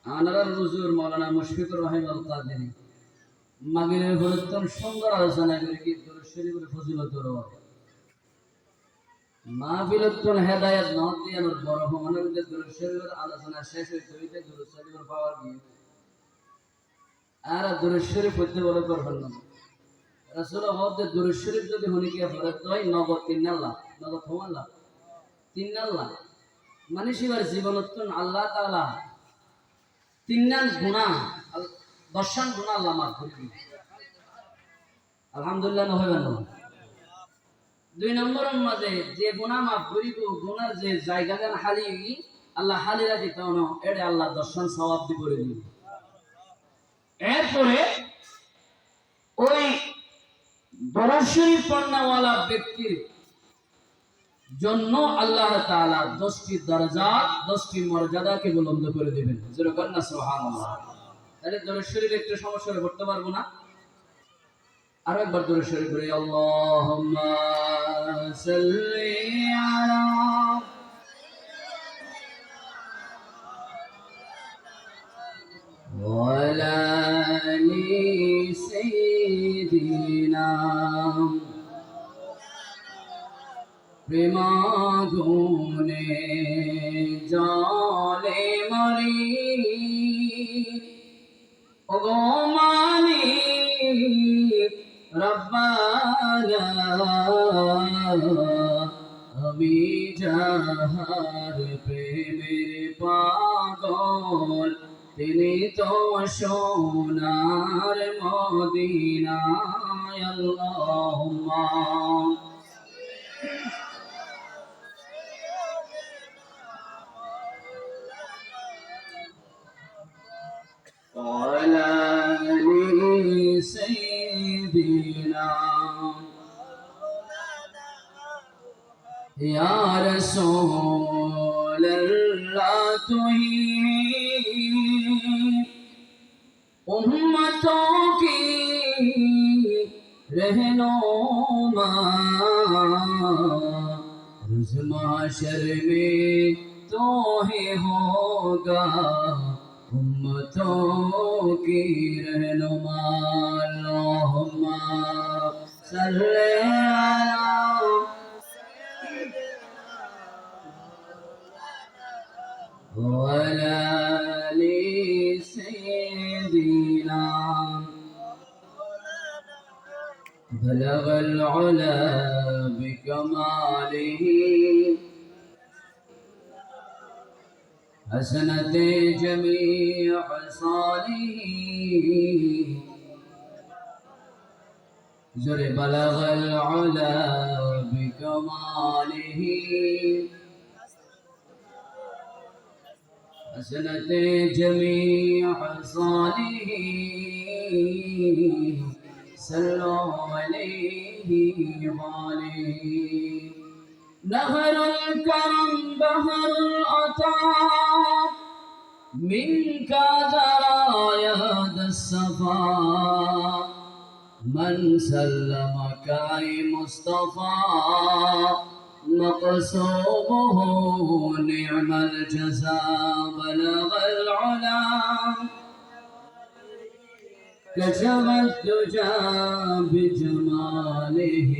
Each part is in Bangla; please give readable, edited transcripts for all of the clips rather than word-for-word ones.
আনারার হুজুর মাওলানা মুশফিকুর রহিম আল কাদেরী মাগরিবের গুরুত্ব সুন্দর আলোচনা করে কি দরুদ শরীফের ফজিলতের মাহফিলাতুল হেদায়েত নদিয়ানোর বড় ভবনের যে দরুদ শরীফের আলোচনা শেষ হইতে দরুদ শরীফের পাওয়ার দিয়ে আর দরুদ শরীফ পড়তে বলে করবেন না রাসূল হতে দরুদ শরীফ যদি হনি কি ফরজ হয় নগদ 3 আল্লাহ নগদ আল্লাহ 3 আল্লাহ মানুষের জীবনত আল্লাহ তাআলা 3 গুনাহ 10 গুনাহ আল্লাহ মাফ করে দিবেন আলহামদুলিল্লাহ না হইবেন না 2 নম্বরের মাঝে যে গুনাহ মাফ করিব গুনার যে জায়গাগান হালি আল্লাহ হালি রাখি তাও এটা আল্লাহ দর্শন সওয়াব দি করে দিবেন এরপরে ওই দরুদ শরীফ পড়নেওয়ালা ব্যক্তির জন্য আল্লাহ তাআলা 10টি দরজাত 10টি মর্যাদাকে বুলন্দ করে দিবেন যেরকম না সুবহানাল্লাহ তাহলে দরুদ শরীফ একটু সমস্যা করতে পারবো না আর একবার দরুদ শরীফ পড়ি আল্লাহুম্মা সাল্লি আলা ওয়ালা আলি সাইয়্যিদিনা প্রেমাগুনে জলে মরি ওগো মালিক রব্বানা আমি যাহার প্রেমের পাগল তিনি তো সোনার মদিনায় আল্লাহুম্মা وعلى آل سيدنا يا رسول الله तुही उम्मतों की रहनुमा रोज़ महशर में तो ही होगा उम्मतों की रहनुमा अल्लाहुम्मा सल्ली अला वअला आलि सय्यिदिना बलगल उला बिकमालिही حسنت جميع صالحه زر بلغ العلا بكماله حسنت جميع صالحه صلوا عليه وآله نهر الكرم بحر العطاء منك جرى يد الصفا من سلمك أي مصطفى مقصوبه نعم الجزاء بلغ العلا كشف الدجى بجماله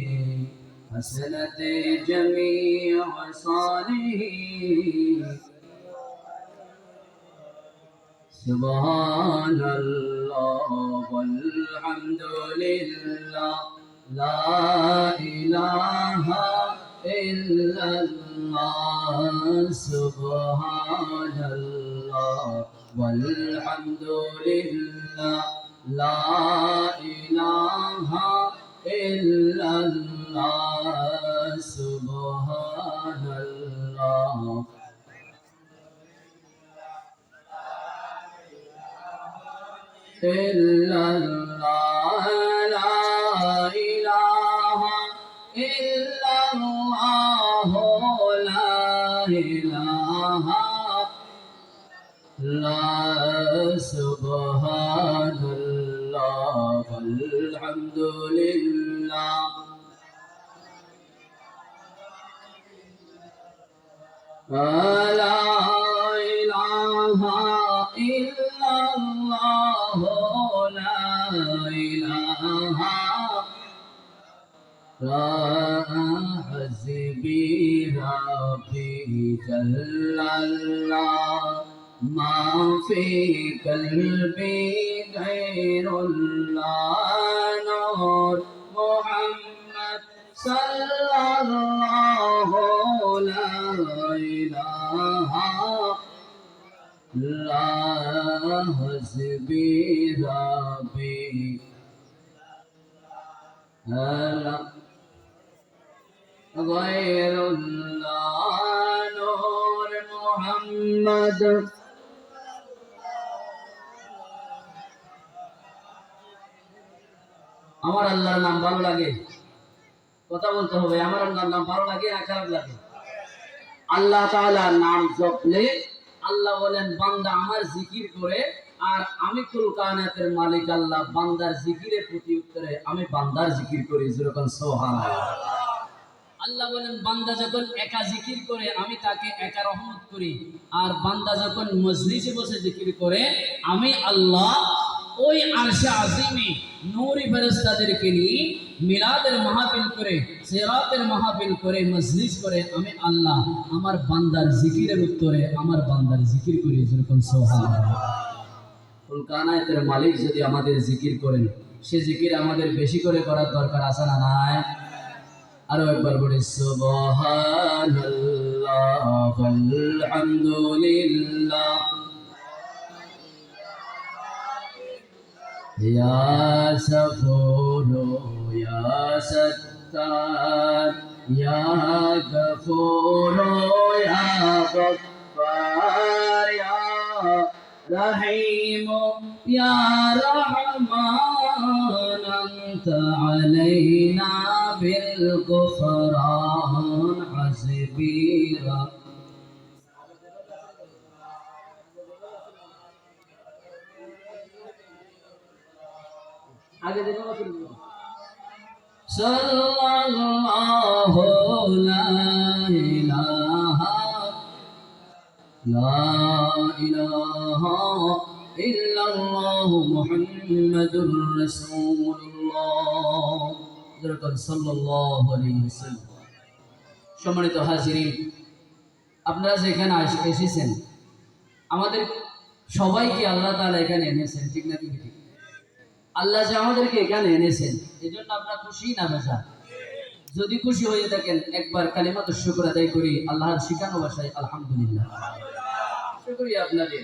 حسنت جميع صالحه سبحان الله والحمد لله لا إله إلا الله سبحان الله والحمد لله لا إله إلا الله سبحان الله إلا الله لا إله إلا الله لا إله لا سبحان الله والحمد لله لا إله ইল্লাল্লাহ লা ইলাহা حسبي ربي جل الله ما في قلبي غير الله نور محمد صلى الله لا إله إلا حسبي ربي غير الله نور محمد আমার আল্লাহর নাম ভালো লাগে কথা বলতে হবে আমার আল্লাহর নাম ভালো লাগে না খারাপ লাগে আল্লাহ তাআলার নাম জপলে আল্লাহ বলেন বান্দা আমার জিকির করে আর আমি কুল কায়নাতের মালিক আল্লাহ বান্দার জিকিরের প্রতি উত্তরে আমি বান্দার জিকির করি যেরকম সুবহানাল্লাহ আল্লাহ বলেন বান্দা যখন একা জিকির করে আমি তাকে একা রহমত করি আর বান্দা যখন মজলিসে বসে জিকির করে আমি আল্লাহ ওই আরশে আজিমে নূরি ফেরেশতাদেরকে নিয়ে মিলাদের মাহফিল করে সিরাতের মাহফিল করে মজলিস করে আমি আল্লাহ আমার বান্দার জিকিরের উত্তরে আমার বান্দার জিকির করি যেরকম সুবহানাল্লাহ কুল কায়নাতের মালিক যদি আমাদের জিকির করেন সে জিকির আমাদের বেশি করে করার দরকার আছে না নাই আরো একবার বলি সুবহানাল্লাহ আলহামদুলিল্লাহ ইয়া সাফুর ইয়া সাত্তার ইয়া গফুর ইয়া গফফার ইয়া রহিম ইয়া রহমান আনতা আলাইনা بالغفران حسبي sallallahu la ilaha illallah muhammadur rasulullah সাল্লাল্লাহু আলাইহি ওয়াসাল্লাম সম্মানিত হাজিরিন আপনারা যেখানে এসেছেন আমাদের সবাইকে আল্লাহ তাআলা এখানে এনেছেন ঠিক না ঠিক আল্লাহ যে আমাদেরকে এখানে এনেছেন এজন্য আমরা খুশি না বেজা যদি খুশি হয়ে থাকেন একবার কালিমাত শুকর আদায় করি আল্লাহর শিখানো ভাষায় আলহামদুলিল্লাহ শুকরিয়া আপনাদের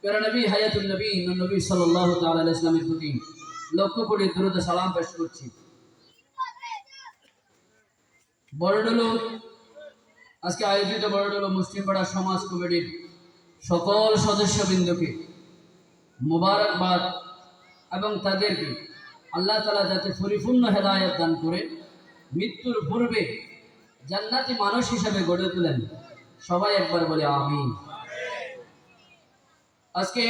প্রিয় নবী হায়াতুন নবী নবী সাল্লাল্লাহু তাআলা আলাইহি ওয়াসাল্লামের প্রতি লক্ষ কোটি দরুদ সালাম পেশ করছি বড়ডলো আজকে আয়োজিত বড়ডলো মুসলিম পাড়া সমাজ কমিটির সকল সদস্যবৃন্দকে মোবারকবাদ এবং তাদেরকে আল্লাহ তাআলা যাতে পরিপূর্ণ হেদায়েত দান করে মৃত্যুর পূর্বে জান্নাতি মানুষ হিসেবে গড়ে তোলেন সবাই একবার বলে আমিন আজকে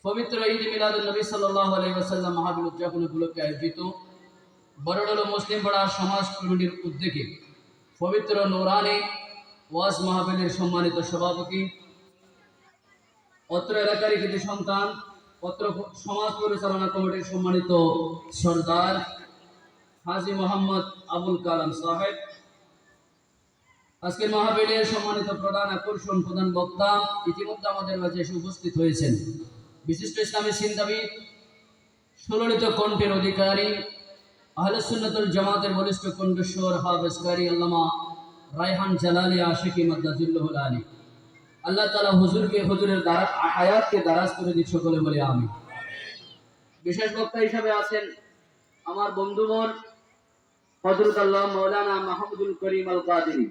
পবিত্র ঈদ মিলাদুন নবী সাল্লাল্লাহু আলাইহি ওয়াসাল্লাম মাহফিল উদযাপন উপলক্ষে আয়োজিত বড়ডলো মুসলিম পাড়া সমাজ কমিটির উদ্যোগে পবিত্র নূরানী ওয়াজ মাহফিলের সম্মানিত সভাপতি অত্র এলাকার কৃতি সন্তান অত্র সমাজ পরিচালনা কমিটির সম্মানিত সরদার হাজী মোহাম্মদ আবুল কালাম সাহেব আজকের মাহফিলের সম্মানিত প্রধান আকর্ষণ প্রধান বক্তা ইতিমধ্যে আমাদের মাঝে এসে উপস্থিত হয়েছেন বিশিষ্ট ইসলামী চিন্তাবিদ সুললিত কণ্ঠের অধিকারী আহলে সুন্নাতুল জামাতের বলিষ্ঠ কণ্ঠস্বর হাফেজ কারি আল্লামা রায়হান জালালি আশিকি মাদ্দাজুল্লাহুল আলী আল্লাহ তাআলা হুজুরকে হুজুরের হায়াতকে দারাজ করে দিন সকলে বলে আমিন বিশেষ বক্তা হিসেবে আছেন আমার বন্ধুবর হযরত আল্লাহ মাওলানা মাহমুদুল করিম আল কাদেরী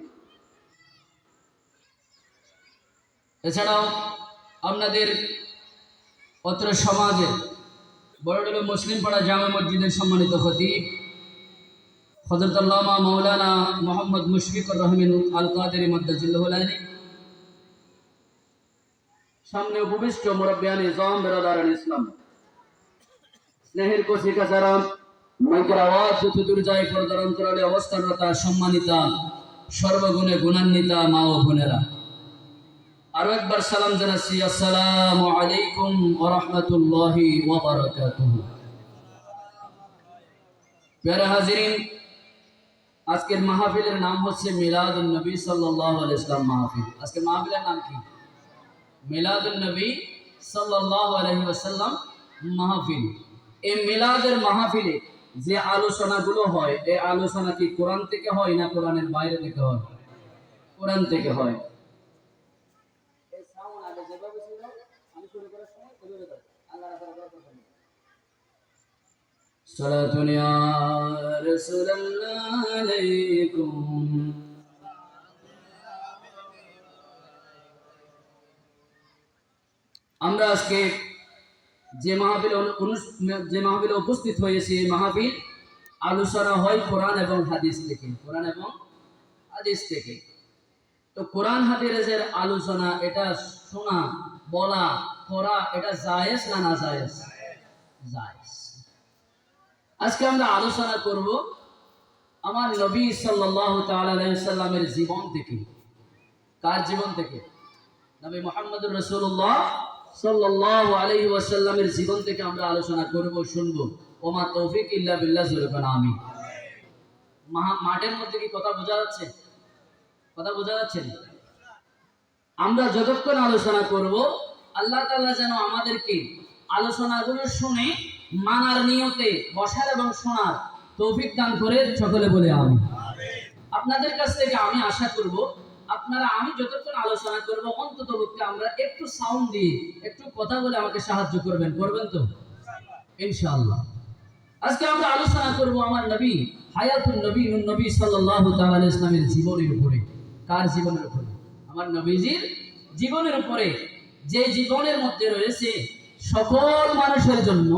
এছাড়াও আপনাদের অত্র সমাজের বড়ডলো মুসলিম পাড়া জামে মসজিদের সম্মানিত খতিব হযরত আল্লামা মাওলানা মোহাম্মদ মুশফিকুর রহমান আল কাদেরী মাদ্দাজুল্লাহুল আলী সামনে উপবিষ্ট মুরব্বিয়ান ইসলাম বিরাদারান ইসলাম স্নেহের কোশিকা যারা মাইকের আওয়াজ যত দূর যায় পর্দার অন্তরালে অবস্থানরতা সম্মানিতা সর্বগুণে গুণান্বিতা মা ও বোনেরা আর আরো একবার সালাম জানাচ্ছি, আসসালামু আলাইকুম ওয়া রাহমাতুল্লাহি ওয়া বারাকাতুহু। প্রিয় হাজিরিন, আজকের মাহফিলের নাম হচ্ছে মিলাদুন নবী সাল্লাল্লাহু আলাইহি ওয়াসাল্লাম মাহফিল। আজকের মাহফিলের নাম কি? মিলাদুন নবী সাল্লাল্লাহু আলাইহি ওয়াসাল্লাম মাহফিল। এই মিলাদের মাহফিলে যে আলোচনাগুলো হয়, এই আলোচনা কি কোরআন থেকে হয় না কোরআনের বাইরে থেকে হয়? কোরআন থেকে হয়। সালাতুন ইয়া রাসূলুল্লাহ আলাইকুম। আমরা আজকে যে মাহফিলে উপস্থিত হয়েছি, এই মাহফিল আলোচনা হয় কোরআন এবং হাদিস থেকে। কোরআন এবং হাদিস থেকে। তো কোরআন হাদিসের আলোচনা, এটা শোনা, বলা, করা, এটা জায়েজ না না জায়েজ? জায়েজ। আজকে আমরা আলোচনা করব আমার নবী সাল্লাল্লাহু তাআলা আলাইহি ওয়াসাল্লামের জীবন থেকে। কার জীবন থেকে? নবী মুহাম্মদুর রাসূলুল্লাহ সাল্লাল্লাহু আলাইহি ওয়াসাল্লামের জীবন থেকে আমরা আলোচনা করব, শুনবো। ওমা তৌফিক ইল্লা বিল্লাহ, জোরে বলেন আমিন। মাঠের মধ্যে কি কথা বোঝা যাচ্ছে? কথা বোঝা যাচ্ছে? আমরা যতক্ষণ আলোচনা করব, আল্লাহ তাআলা যেন আমাদেরকে আলোচনাগুলো শুনে মানার নিয়তে বসার এবং শোনার তৌফিক দান করে, সকলে বলে আমিন। আপনাদের কাছ থেকে আমি আশা করব, আপনারা আমি যতক্ষণ আলোচনা করব অন্ততপক্ষে আমরা একটু সাউন্ড দিয়ে একটু কথা বলে আমাকে সাহায্য করবেন। করবেন তো ইনশাআল্লাহ? আজকে আমরা আলোচনা করব আমার নবী হায়াতুন নবী নবী সাল্লাল্লাহু তাআলা আলাইহি ওয়াসাল্লামের জীবনের উপরে। কার জীবনের উপরে? আমার নবীজির জীবনের উপরে, যে জীবনের মধ্যে রয়েছে সকল মানুষের জন্য,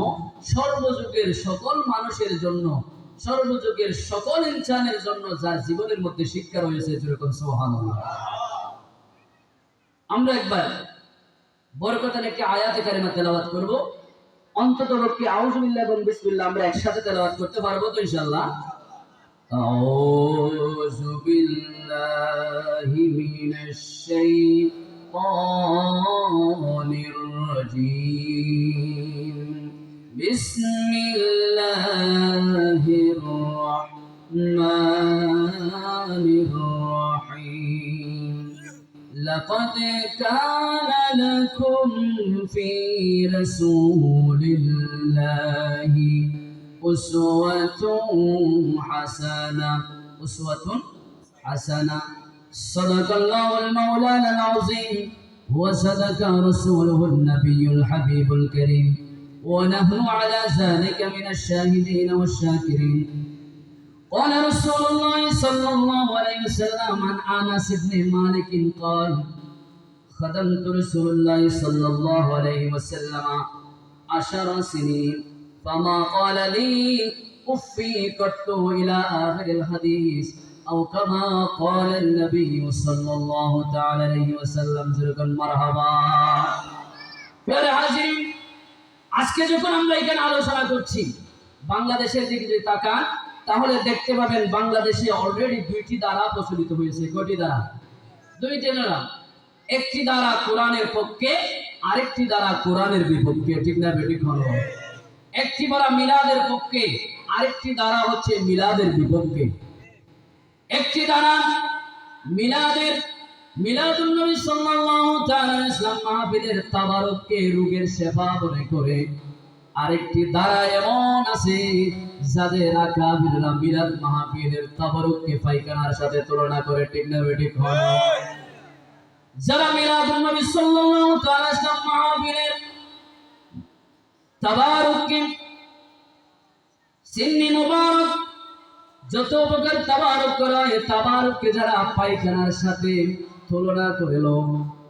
সর্বযুগের সকল মানুষের জন্য, সর্বযুগের সকল ইনসানের জন্য, যার জীবনের মধ্যে শিক্ষা রয়েছে, যেরকম সুবহানাল্লাহ। আমরা একবার বরকতের একটি আয়াতে কারিমা তেলাওয়াত করব। অন্ততপক্ষে আউযু বিল্লাহি এবং বিসমিল্লাহ আমরা একসাথে তেলাওয়াত করতে পারবো তো ইনশাআল্লাহ? আউযু বিল্লাহি মিনাশ শাইতানির রাজীম। বিসমিল্লাহির রাহমানির রাহিম। لقد كان لكم في رسول الله أسوة حسنة. صدق الله المولانا العظيم وصدق رسوله النبي الحبيب الكريم ونحن على ذلك من الشاهدين والشاكرين. قال رسول الله صلى الله عليه وسلم عن أنس بن مالك قال خدمت رسول الله صلى الله عليه وسلم 10 سنين فما قال لي أفي قط إلى آخر الحديث أو كما قال النبي صلى الله تعالى عليه وسلم. مرحبا. প্রিয় হাজির, আজকে যখন আমরা এখানে আলোচনা করছি, বাংলাদেশের দিকে যদি তাকান তাহলে দেখতে পাবেন বাংলাদেশে অলরেডি 2টি ধারা প্রচলিত হয়েছে। কয়টি ধারা? 2টি ধারা। একটি ধারা কোরআনের পক্ষে, আরেকটি ধারা কোরআনের বিপক্ষে। ঠিক না বেঠিক? একটি ধারা মিলাদের পক্ষে, আরেকটি ধারা হচ্ছে মিলাদের বিপক্ষে। একটি ধারা মিলাদুন নবী সাল্লাল্লাহু তাআলা আলাইহি ওয়াসাল্লাম মাহফিলের তাবারুককে রোগের শেফা মনে করে। আরেকটি ধারা এমন আছে যাদের আকাবিররা মিলাদ মাহফিলের তাবারুককে পায়খানার সাথে তুলনা করে। ঠিক না বেঠিক? যারা মিলাদুন নবী সাল্লাল্লাহু তাআলা আলাইহি ওয়াসাল্লাম মাহফিলের তাবারুককে, সিন্নি মুবারক, যত প্রকার তাবারুক করা হয়, তাবারুককে যারা পায়খানার সাথে তুলনা করলো,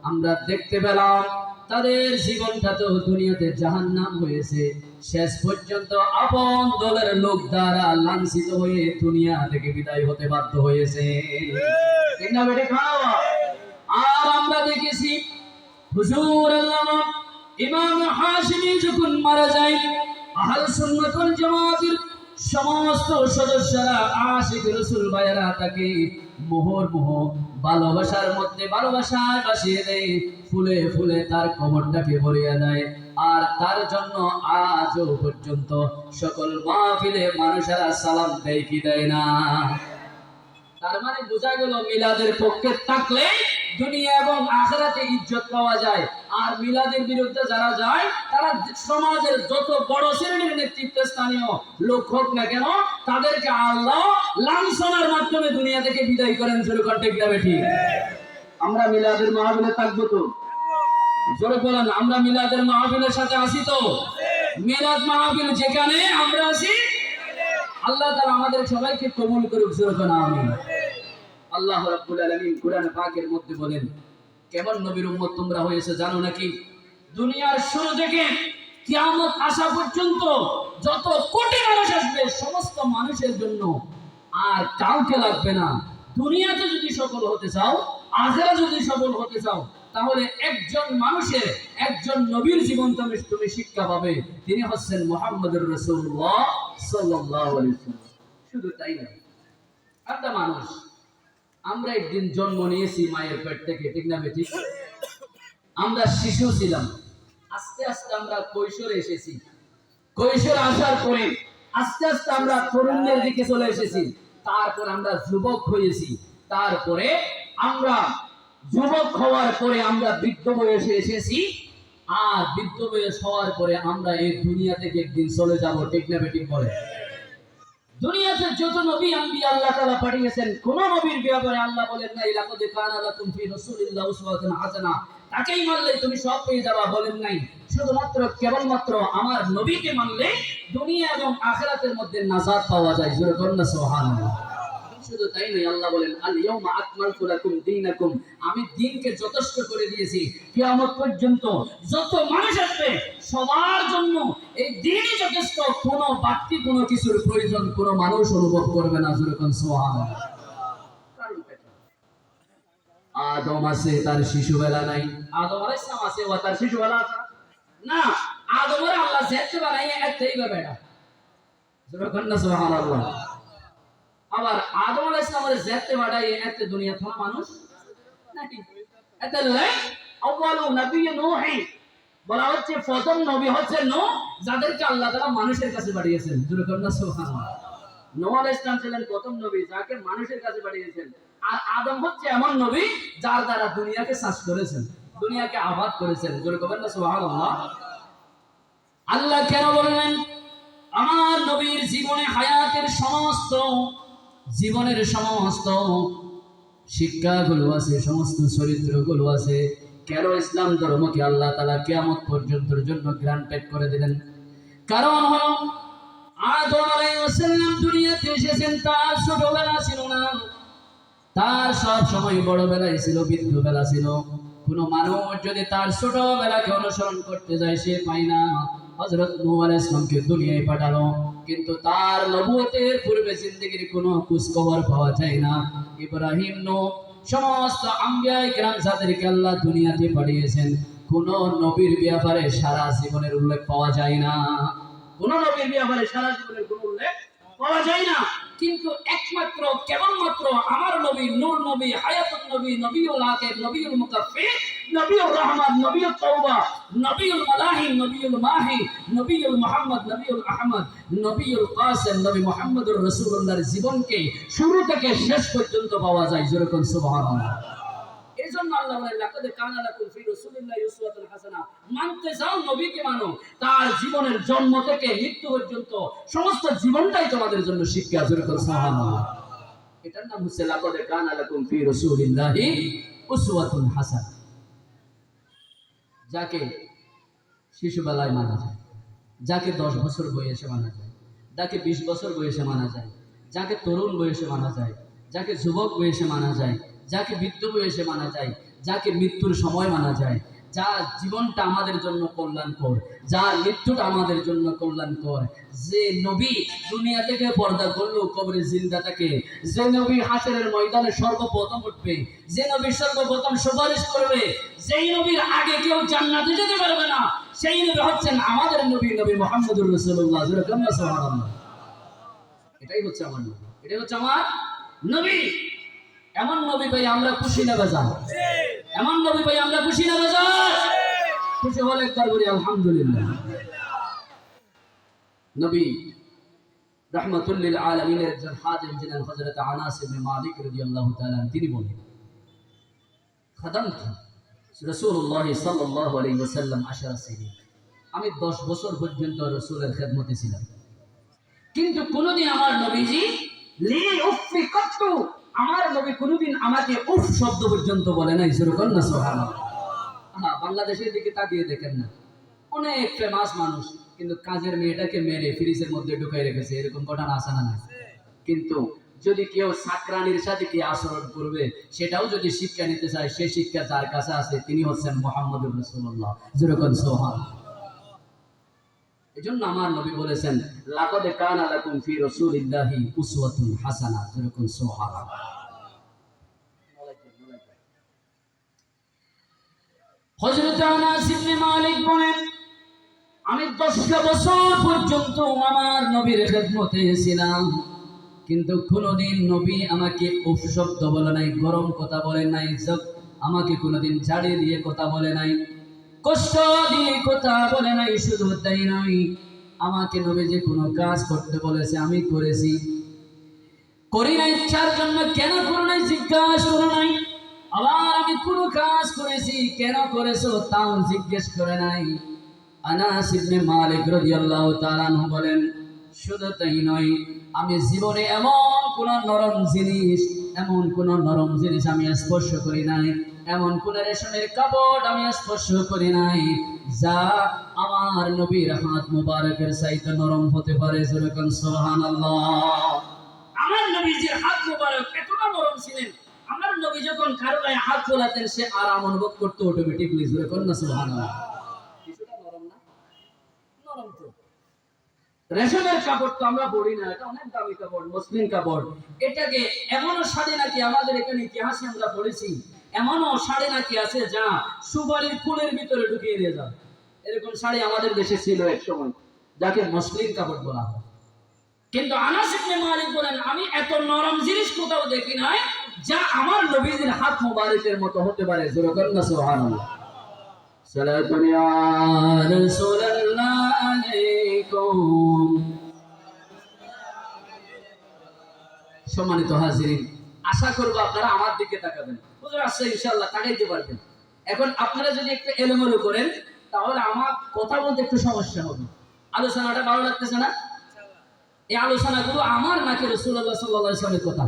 আমরা দেখতে পেলাম তাদের জীবনটা তো দুনিয়াতে জাহান্নাম হয়েছে। শেষ পর্যন্ত আপন দলের লোক দ্বারা লাঞ্ছিত হয়ে দুনিয়া থেকে বিদায় হতে বাধ্য হয়েছে। ঠিক না বেঠিক? আর আমরা দেখেছি হুজুর আল্লামা ইমাম হাশিমি যখন মারা যায়, আহলে সুন্নাত ওয়াল জামাতের সমস্ত সদস্যরা আশিক রাসূল ভাইয়েরা তাকে মোহর ভালোবাসার মধ্যে ভালোবাসায় বাসিয়ে দেয়, ফুলে ফুলে তার কবরটাকে ভরিয়ে দেয়। আর তার জন্য আজও পর্যন্ত সকল মাহফিলে মানুষেরা সালাম দেয় কি দেয় না? তার মানে বোঝা গেল মিলাদের পক্ষে থাকলে দুনিয়া এবং আখিরাতে ইজ্জত পাওয়া যায়। আর মিলাদের বিরুদ্ধে যারা যায় তারা সমাজের যত বড় শ্রেণীর নেতৃত্বস্থানীয় লোক হোক না কেন, তাদেরকে আল্লাহ লাঞ্ছনার মাধ্যমে দুনিয়া থেকে বিদায় করেন। জোরে করে ঠিক না ঠিক? আমরা মিলাদের মাহফিলে থাকবো তো? জোরে বলেন, আমরা মিলাদের মাহফিলের সাথে আসি তো? মিলাদ মাহফিল যেখানে আমরা আসি, আল্লাহ তাআলা আমাদের সবাইকে কবুল করুক। জোরে বলেন আমিন। আল্লাহ রাব্বুল আলামিন কোরআন পাকের মধ্যে বলেন, কেমন নবীর উম্মত তোমরা হয়েছে জানো নাকি? দুনিয়ার শুরু থেকে কিয়ামত আসা পর্যন্ত যত কোটি মানুষ আসবে, সমস্ত মানুষের জন্য আর কাউকে লাগবে না। দুনিয়াতে যদি সফল হতে চাও, আখিরাতে যদি সফল হতে চাও, তাহলে একজন মানুষের, একজন নবীর জীবন তুমি শিক্ষা পাবে। তিনি হচ্ছেন মুহাম্মদুর রাসূলুল্লাহ সাল্লাল্লাহু আলাইহি ওয়াসাল্লাম। শুধু তাই না, একটা মানুষ, আমরা একদিন জন্ম নিয়েছি মায়ের পেট থেকে, ঠিক না ঠিক? আমরা শিশু ছিলাম, আস্তে আস্তে আমরা কৈশোরে এসেছি। কৈশোর আসার পরে আস্তে আস্তে আমরা তরুণদের দিকে চলে এসেছি। তারপর আমরা যুবক হয়েছি। তারপরে আমরা যুবক হওয়ার পরে আমরা বৃদ্ধ বয়সে এসেছি। আর বৃদ্ধ বয়স হওয়ার পরে আমরা এই দুনিয়া থেকে একদিন চলে যাব, ঠিক না ঠিক বলে? দুনিয়াতে যত নবী আম্বিয়া আল্লাহ তাআলা পাঠিয়েছেন, কোন নবীর ব্যাপারে আল্লাহ বলেন নাই লাকাদ কানা লাকুম ফি রাসূলিল্লাহি উসওয়াতুন হাসানাহ, তাকেই মানলে তুমি সব পেয়ে যাবা, বলেন নাই। শুধুমাত্র কেবলমাত্র আমার নবীকে মানলে দুনিয়া এবং আখিরাতের মধ্যে নাজাত পাওয়া যায়। জোরে বলুন না সুবহানাল্লাহ। শুধু তাই নয়, আল্লাহ বলেন আল ইয়াউমা আকমালতু লাকুম দীনাকুম, আমি দ্বীনকে যথেষ্ট করে দিয়েছি। কিয়ামত পর্যন্ত যত মানুষ আসবে সবার জন্য এই দ্বীনই যথেষ্ট। কোনো বাড়তি কোনো কিছুর প্রয়োজন কোনো মানুষ অনুভব করবে না। জোরে বলুন সুবহানাল্লাহ। আদম আছে, তার শিশুবেলা নাই। আদম আলাইহিস সালাম আছে, ও তার শিশুবেলা আছে না? আদমের আল্লাহ যেতে বানাইয়া এতেই বেটা। জোরে বলুন না সুবহানাল্লাহ। আবার আদম আলাইহিস সালামের যেতে বানাইয়া এতে দুনিয়া থাকা মানুষ নাকি? এতে লাই আউয়ালু নবী নূহ, বলা হচ্ছে প্রথম নবী হচ্ছে নূহ, যাদেরকে আল্লাহ তাআলা মানুষের কাছে পাঠিয়েছেন। জোরে বলুন না সুবহানাল্লাহ। নূহ আলাইহিস সালাম ছিলেন প্রথম নবী যাকে মানুষের কাছে পাঠিয়েছেন। আর আদম হচ্ছে এমন নবী যার দ্বারা দুনিয়াকে চাষ করেছেন, দুনিয়াকে আবাদ করেছেন। জোরে বলুন না সুবহানাল্লাহ। আল্লাহ কেন বললেন আমার নবীর জীবনে হায়াতের সমস্ত জীবনের সমস্ত শিক্ষাগুলো আছে, সমস্ত চরিত্রগুলো আছে। কেন ইসলাম ধর্মকে আল্লাহ তাআলা কিয়ামত পর্যন্তের জন্য গ্রান্টেড করে দিলেন? কারণ হলো আদম আলাইহিস সালাম দুনিয়াতে এসেছেন, তার ছোটবেলা ছিল না, তার সব সময় বড় বেলায় ছিল, বৃদ্ধ বেলা ছিল। কোন মানুষ যদি তার ছোটবেলাকে অনুসরণ করতে যায় সে পায় না। হযরত নূহ আলাইহিস সালামকে দুনিয়ায় পাঠালো, কিন্তু তার নবুয়তের পূর্বে জিন্দেগির কোনো খোঁজ খবর পাওয়া যায় না। ইব্রাহিম, নূহ, সমস্ত আম্বিয়া কিরাম যাদেরকে আল্লাহ দুনিয়াতে পাঠিয়েছেন, কোন নবীর ব্যাপারে সারা জীবনের উল্লেখ পাওয়া যায় না। কোন নবীর ব্যাপারে সারা জীবনের কোনো উল্লেখ পাওয়া যায় না। কিন্তু একমাত্র কেবলমাত্র আমার নবী, নূর নবী, হায়াতুন নবী, নবীউল আখির, নবীউল মুকাফফির, নবীউর রহমান, নবীউত তাওবা, নবীউল মালাহি, নবীউল মাহি, নবীউল মুহাম্মদ, নবীউল আহমদ, নবীউল কাসিম, নবী মুহাম্মদুর রাসূলুল্লাহর জীবনকে শুরু থেকে শেষ পর্যন্ত পাওয়া যায়। জোরে বলুন সুবহানাল্লাহ। এজন্য আল্লাহ বলেন লাকাদ কানা লাকুম ফি রাসূলিল্লাহি উসওয়াতুন হাসানাহ, মানতে চাও নবীকে মানো। তার জীবনের জন্ম থেকে মৃত্যু পর্যন্ত সমস্ত জীবনটাই তোমাদের জন্য শিক্ষা। জোরে বলুন সুবহানাল্লাহ। এটার নাম হচ্ছে লাকাদ কানা লাকুম ফি রাসূলিল্লাহি উসওয়াতুন হাসানাহ। যাকে শিশুবেলায় মানা যায়, যাকে 10 বছর বয়সে মানা যায়, যাকে 20 বছর বয়সে মানা যায়, যাকে তরুণ বয়সে মানা যায়, যাকে যুবক বয়সে মানা যায়, যাকে বৃদ্ধ বয়সে মানা যায়, যাকে মৃত্যুর সময় মানা যায়, যার জীবনটা আমাদের জন্য কল্যাণকর, যার মৃত্যুটা আমাদের জন্য কল্যাণকর, যে নবী দুনিয়া থেকে পর্দা করলেও কবরে জিন্দা থাকে, যে নবী হাসরের ময়দানে সর্বপ্রথম উঠবে, যে নবী সর্বপ্রথম সুপারিশ করবে, যেই নবীর আগে কেউ জান্নাতে যেতে পারবে না, সেই নবী হচ্ছেন আমাদের নবী, নবী মুহাম্মদুর রাসূলুল্লাহ। সুবহানাল্লাহ। এটাই হচ্ছে আমার নবী, এটাই হচ্ছে আমার নবী। এমন নবী ভাই আমরা খুশি না বেজান? এমন নবী ভাই আমরা খুশি না বেজান? খুশি হলে একবার বলি আলহামদুলিল্লাহ। নবী রাহমাতুল লিল আলামিনের একজন খাদেম ছিলেন হযরত আনাস ইবনে মালিক রাদিয়াল্লাহু তাআলা। তিনি বলেন, খাদামতু রাসূলুল্লাহ সাল্লাল্লাহু আলাইহি ওয়াসাল্লাম 10 সিনিন, আমি 10 বছর পর্যন্ত রাসূলের খেদমতে ছিলাম, কিন্তু কোনদিন আমার নবীজি লি উফি কত্তু, আমার নবী কোনদিন আমাকে উফ শব্দ পর্যন্ত বলে নাই। সুবহান না সুবহানাল্লাহ। বাংলাদেশের দিকে তাকিয়ে দেখেন না, অনেক ফেমাস মানুষ কিন্তু কাজের মেয়েটাকে মেরে ফ্রিজের মধ্যে ঢুকাই রেখেছে, এরকম ঘটনা আছে না? কিন্তু যদি কেউ সাকরানির সাথে কি আচরণ করবে সেটাও যদি শিক্ষা নিতে চায়, সে শিক্ষা যার কাছে আছে তিনি হচ্ছেন মুহাম্মদুর রাসূলুল্লাহ। যেরকম সুবহান। এজন্য আমার নবী বলেছেন, লাকাদ কানা লাকুম ফি রাসূলিল্লাহি উসওয়াতুন হাসানাহ। যেরকম সুবহানাল্লাহ। হযরত আনাস ইবনে মালিক বলেন, আমি 10 বছর পর্যন্ত আমার নবীর খেদমতে ছিলাম, কিন্তু কোনদিন নবী আমাকে উফ শব্দ বলে নাই, গরম কথা বলে নাই, আমাকে কোনদিন ঝাড়ি দিয়ে কথা বলে নাই, কষ্ট দিয়ে কথা বলে নাই। শুধু তাই নয়, আমাকে নবী যে কোনো কাজ করতে বলেছে আমি করেছি, করি নাই ইচ্ছার জন্য, কেন করো নাই জিজ্ঞাসা করো নাই। আবার আমি কোনো কাজ করেছি, কেন করেছো তাও জিজ্ঞেস করে নাই। আনাস ইবনে মালিক রাদিয়াল্লাহু তাআলা আনহু বলেন, শুধু তাই নয়, আমি জীবনে এমন কোন নরম জিনিস আমি স্পর্শ করি নাই, এমন কোন রেশমের কাপড় আমি স্পর্শ করি নাই যা আমার নবীর হাত মুবারকের চাইতে নরম হতে পারে। যেরকম সুবহানাল্লাহ। আমার নবীজির হাত মুবারক এতটা নরম ছিলেন, আমার নবী যখন কারো গায়ে হাত বোলাতেন সে আরাম অনুভব করতো অটোমেটিকলি। যেরকম সুবহানাল্লাহ। কিছুটা নরম না? নরম তো। রেশমের কাপড় তো আমরা পরি না, এটা অনেক দামি কাপড়, মসলিন কাপড়। এটাকে এমনও শাড়ি নাকি আমাদের এখানে ইতিহাসে আমরা পড়েছি, এমনও শাড়ি নাকি আছে যা সুপারির ফুলের ভিতরে ঢুকিয়ে দিয়ে যায়। এরকম শাড়ি আমাদের দেশে ছিল এক সময়, যাকে মসলিন কাপড় বলা হয়। কিন্তু আনাস ইবনে মালিক বলেন, আমি এত নরম জিনিস কোথাও দেখি নাই যা আমার নবীজির হাত মুবারকের মতো হতে পারে। যেরকম না সুবহানাল্লাহ। সালাতুন ইয়া রাসূলুল্লাহ আলাইকুম। সম্মানিত হাজিরিন, আশা করব আপনারা আমার দিকে তাকাবেন। হুজুর আসছে ইনশাআল্লাহ তাকাইতে পারবেন। এখন আপনারা যদি একটু এলোমেলো করেন তাহলে আমার কথা বলতে একটু সমস্যা হবে। আলোচনাটা ভালো লাগতেছে না? এই আলোচনাগুলো আমার নাকি রাসূলুল্লাহ সাল্লাল্লাহু আলাইহি ওয়াসাল্লামের কথা?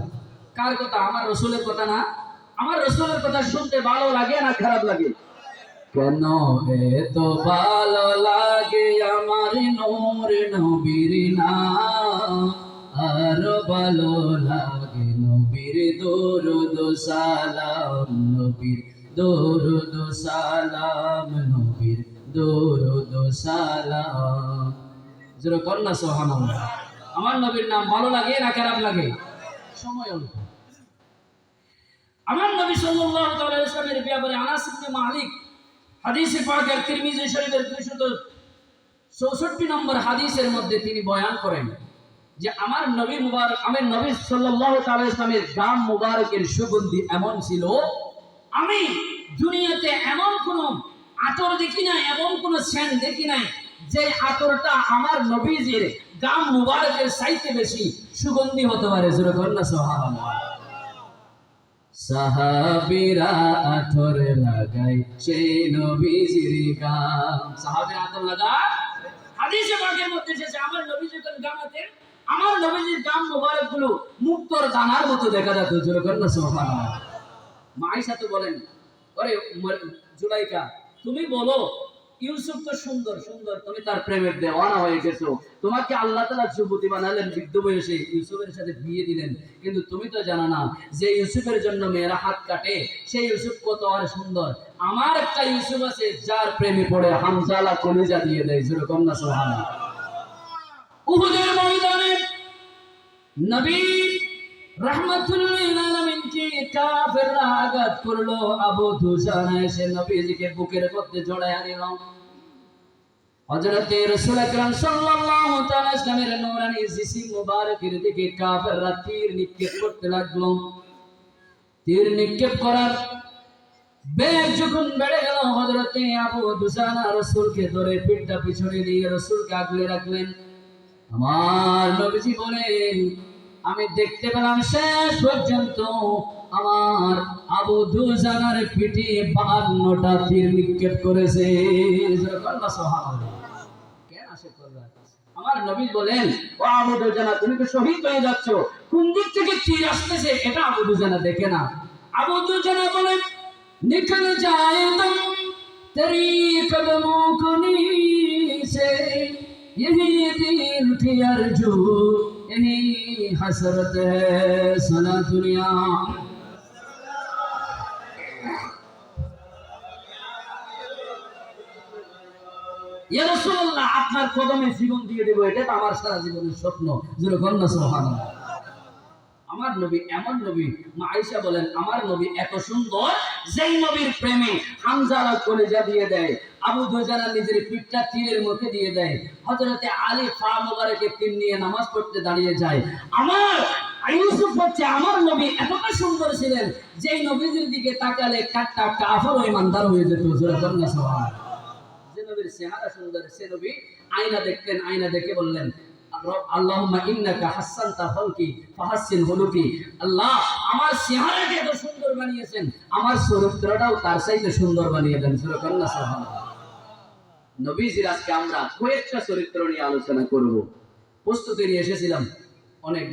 কার কথা? আমার রাসূলের কথা না? আমার রাসূলের কথা শুনতে ভালো লাগে না খারাপ লাগে? কেন এত ভালো লাগে আমার নূর নবীর নাম, আর ভালো লাগে নবীর দরুদ সালাম, নবীর দরুদ সালাম, নবীর দরুদ সালাম। যেন কন্যা সুবহানাল্লাহ। আমার নবীর নাম ভালো লাগে না খারাপ লাগে? সময় অল্প। আমার নবী সাল্লাল্লাহু আলাইহি ওয়াসাল্লামের ব্যাপারে আনাস ইবনে মালিক হাদিসে পাকের তিরমিজি শরীফের 264 নম্বর হাদিসের মধ্যে তিনি বয়ান করেন যে আমার নবী মুবারক, আমার নবী সাল্লাল্লাহু আলাইহি ওয়াসাল্লামের গাম মুবারকের সুগন্ধি এমন ছিল, আমি দুনিয়াতে এমন কোন আতর দেখি নাই, এমন কোন সেন্ট দেখি নাই যে আতরটা আমার নবীজির গাম মুবারকের চাইতে বেশি সুগন্ধি হতে পারে। যেরকম না সুবহানাল্লাহ। সাহাবীরা আতর লাগাই সেই নবীজির গাম, সাহাবীরা আতর লাগায়। হাদিসে পাকের মধ্যে এসেছে আমার নবী যখন গামাতেন, আমার নবীজির গাম মুবারক গুলো মুক্তোর দানার মতো দেখা যেত। যেরকম না সুবহানাল্লাহ। মা আয়েশা তো বলেন, আরে জুলাইকা তুমি বলো ইউসুফ তো সুন্দর সুন্দর, তুমি তার প্রেমের দেওয়ানা হয়ে গেছো, তোমাকে আল্লাহ তাআলা যুবতী বানালেন, বৃদ্ধ বয়সে ইউসুফের সাথে বিয়ে দিলেন, কিন্তু তুমি তো জানো না যে ইউসুফের জন্য মেয়েরা হাত কাটে, সেই ইউসুফ কত আর সুন্দর। আমার একটা ইউসুফ আছে যার প্রেমে পড়ে হামজালা কলিজা দিয়ে দেয়। যেরকম না সুবহানাল্লাহ। উহুদের ময়দানে নবী রাহমাতুল লিল আলামিনকে কাফেররা আঘাত করলো, আবু দুজানা এসে নবীজিকে বুকের মধ্যে জড়ায় নিল। হযরতে রাসূল আকরাম সাল্লাল্লাহু তাআলা ইসলামের নূরানি জিসিম মুবারকের দিকে কাফেররা তীর নিক্ষেপ করতে লাগলো। তীর নিক্ষেপ করার বেগ যখন বেড়ে গেল, হযরতে আবু দুজানা রাসূলকে ধরে পিঠটা পিছনে দিয়ে রাসূলকে আগলে রাখলেন। আমার নবীজি বলেন, আমি দেখতে পেলাম শেষ পর্যন্ত আমার আবু দুজানার পিঠে 52টা তীর নিক্ষেপ করেছে। সুবহানাল্লাহ। কেন আসে করবে? আমার নবী বলেন, ও আবু দুজানা, তুমি তো শহীদ হয়ে যাচ্ছ, কোন দিক থেকে তীর আসতেছে এটা আবু দুজানা দেখে না। আবু দুজানা বলেন, निकल जाए तुम तेरी कदमों को नीचे, यही दिल की अर्जू, यही हसरत है सना दुनिया। ইয়া রাসূলুল্লাহ, আপনার কদমে জীবন দিয়ে দেব, এটা তো আমার সারা জীবনের স্বপ্ন। জোরে বলেন না সুবহানাল্লাহ। আমার নবী এমন নবী, মা আয়েশা বলেন, আমার নবী এত সুন্দর যেই নবীর প্রেমে হামজার কলিজা দিয়ে দেয়, আবু দুজানা নিজের পিঠটা তীরের মুখে দিয়ে দেয়, হযরতে আলী পা মোবারকে তীর নিয়ে নামাজ পড়তে দাঁড়িয়ে যায়। আমার ইউসুফ হচ্ছে আমার নবী এতটা সুন্দর ছিলেন যেই নবীর দিকে তাকালে কাটটা কাফের ও ইমানদার হয়ে যেত। জোরে বলেন না সুবহানাল্লাহ। যে নবীর চেহারা সুন্দর, সে নবী আয়না দেখতেন, আয়না দেখে বললেন, আল্লাহুম্মা ইন্নাকা হাসানতা খালকি ফাহাসসিন হুলুকি। আল্লাহ, আমার চেহারাকে এত সুন্দর বানিয়েছেন, আমার চরিত্রটাও তার চাইতে সুন্দর বানিয়ে দেন। সুবহানাল্লাহ সুবহানাল্লাহ। নবীজির আজকে আমরা কয়েকটা চরিত্র নিয়ে আলোচনা করব। প্রস্তুতি নিয়ে এসেছিলাম অনেক,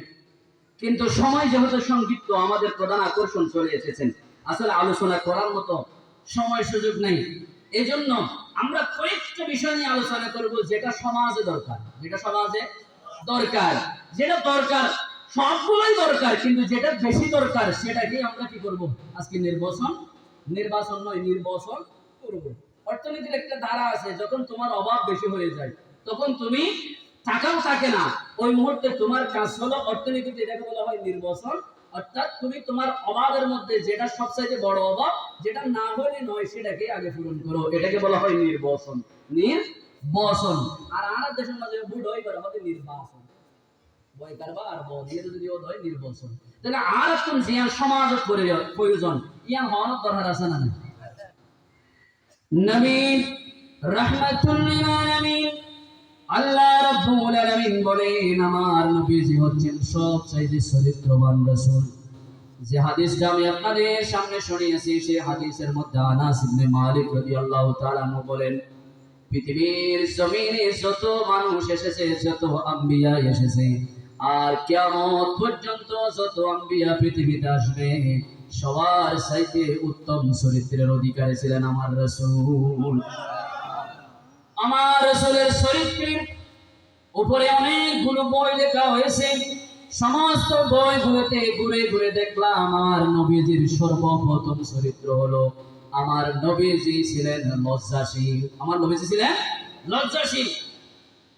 কিন্তু সময় যেহেতু সংক্ষিপ্ত, আমাদের প্রধান আকর্ষণ চলে এসেছেন, আসলে আলোচনা করার মতো সময় সুযোগ নেই। এজন্য আমরা কয়েকটা বিষয় নিয়ে আলোচনা করব যেটা সমাজে দরকার, যেটা সমাজে দরকার, যেটা দরকার, সবগুলোই দরকার, কিন্তু যেটা বেশি দরকার সেটাকে আমরা কি করব আজকে নির্বাচন নয় নির্বাচন করব। অর্থনীতির একটা ধারা আছে, যখন তোমার অভাব বেশি হয়ে যায় তখন তুমি টাকাও থাকে না, ওই মুহূর্তে তোমার কাজ হলো অর্থনীতিতে এটাকে বলা হয় নির্বাচন। অর্থাৎ তুমি তোমার অভাবের মধ্যে যেটা সবচেয়ে বড় অভাব, যেটা না হলে নয়, সেটাকে আগে পূরণ করো, এটাকে বলা হয় নির্বাচন। নির্বাচন। আর আমাদের দেশের মাঝে বুড় হয়ে করা হবে নির্বাচন, বয় কারবা আর বদিয়ে যদি ও হয় নির্বাচন। তাহলে আর কোন জিয়ান সমাজ করে প্রয়োজন, ইয়ান হওয়ার দরকার আছে না? নবী রাহমাতুল লিল আলামিন আল্লাহ রাব্বুল আলামিন বলেন, আমার নবীজি হচ্ছেন সবচাইতে চরিত্রবান রাসূল। যে হাদিসটা আমি আপনাদের সামনে শুনিয়েছি, সেই হাদিসের মধ্যে আনাস ইবনে মালিক রাদিয়াল্লাহু তাআলা আনহু বলেন, পৃথিবীর জমিনে যত মানুষ এসেছে, যত আম্বিয়া এসেছে, আর কিয়ামত পর্যন্ত যত আম্বিয়া পৃথিবীতে আসবে, সবার চাইতে উত্তম চরিত্রের অধিকারী ছিলেন আমার রাসূল। আমার রাসূলের চরিত্রের উপরে অনেকগুলো বই লেখা হয়েছে। সমস্ত বইগুলোতে ঘুরে ঘুরে দেখলাম আমার নবীজির সর্বপ্রথম চরিত্র হলো, আমার নবীজি ছিলেন লজ্জাশীল। আমার নবীজি ছিলেন লজ্জাশীল।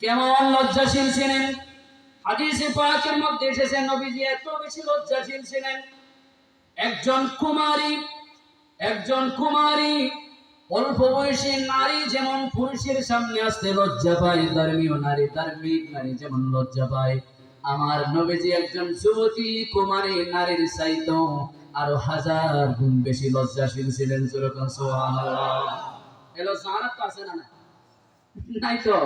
কেমন লজ্জাশীল ছিলেন? হাদিসে পাকের মধ্যে এসেছে নবীজি এত বেশি লজ্জাশীল ছিলেন, একজন কুমারী অল্প বয়সী নারী যেমন পুরুষের সামনে আসতে লজ্জা পায়, ধার্মিক নারী যেমন লজ্জা পায়, আমার নবীজি একজন যুবতী কুমারী নারীর চাইতে আরো 1000 গুণ বেশি লজ্জাশীল ছিলেন। সুবহানাল্লাহ। এলো জানাত আছে না নাই? তো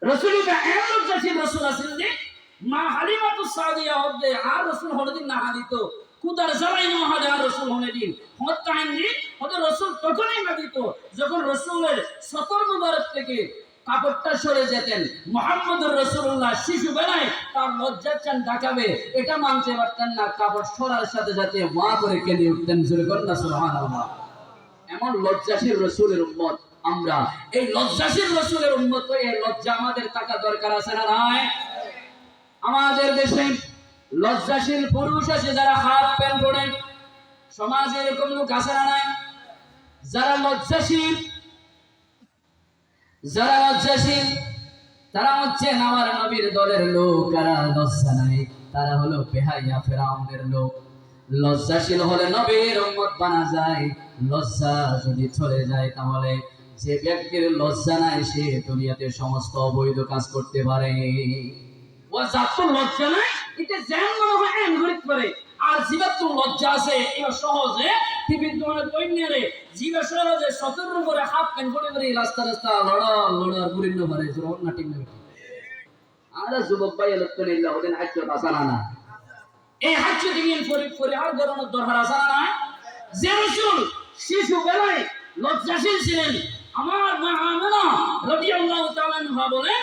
রাসূলটা এমন লজ্জাশীল রাসূল আছেন যে মা হালিমাতুস সাদিয়া হবে আর রাসূল হদিন না হাদিত কুদার জারাই না হাদা রাসূল হনে দিন হত টাইমে হত রাসূল তখনই না দিত যখন রাসূলের সতর মুবারক থেকে কাপড়টা সরে যেতেন। মুহাম্মদুর রাসূলুল্লাহ শিশু বেলায় তার লজ্জার চান ঢাকাবে এটা মানতে পারতেন না, কাপড় সরার সাথে সাথে ওয়া করে কেঁদে উঠতেন। জোরে বলেন না সুবহানাল্লাহ। এমন লজ্জাশীল রাসূলের উম্মত আমরা, এই লজ্জাশীল রাসূলের উম্মত হয়ে এই লজ্জা আমাদের থাকা দরকার আছে না নাই? আমাদের দেশে লজ্জাশীল পুরুষ আছে যারা হাফ প্যান্ট পরে, সমাজে এরকম লোক আছে না নাই? যারা লজ্জাশীল তারা হচ্ছে আমার নবীর দলের লোক। যারা লজ্জা নাই তারা হলো বেহাইয়া ফেরাউনের লোক। লজ্জাশীল হলে নবীর উম্মত বানা যায়, লজ্জা যদি চলে যায় তাহলে যে ব্যক্তির লজ্জা নাই সে দুনিয়াতে সমস্ত অবৈধ কাজ করতে পারে। ও যার তো লজ্জা নাই এটা যেন মনে হয় এন গরিব করে, আর জীবের তো লজ্জা আছে এটা সহজে টিভির দোকানে কইন্যারে জীবে সহজে সতর্ক করে হাফ প্যান্ট পরে পরে রাস্তা রাস্তা লড়ার বুড়িন্ন পারে জোর না ঠিক না। আর যুবক ভাই লক্ষণ ইল্লাহ ওদের হাজ্য আসানা না, এই হাজ্য দিন পরিহার করানোর দরকার আসানা না। যে রাসূল শিশু বেলায় লজ্জাশীল ছিলেন, আমার মা আমেনা রাদিয়াল্লাহু তাআলা আনহা বলে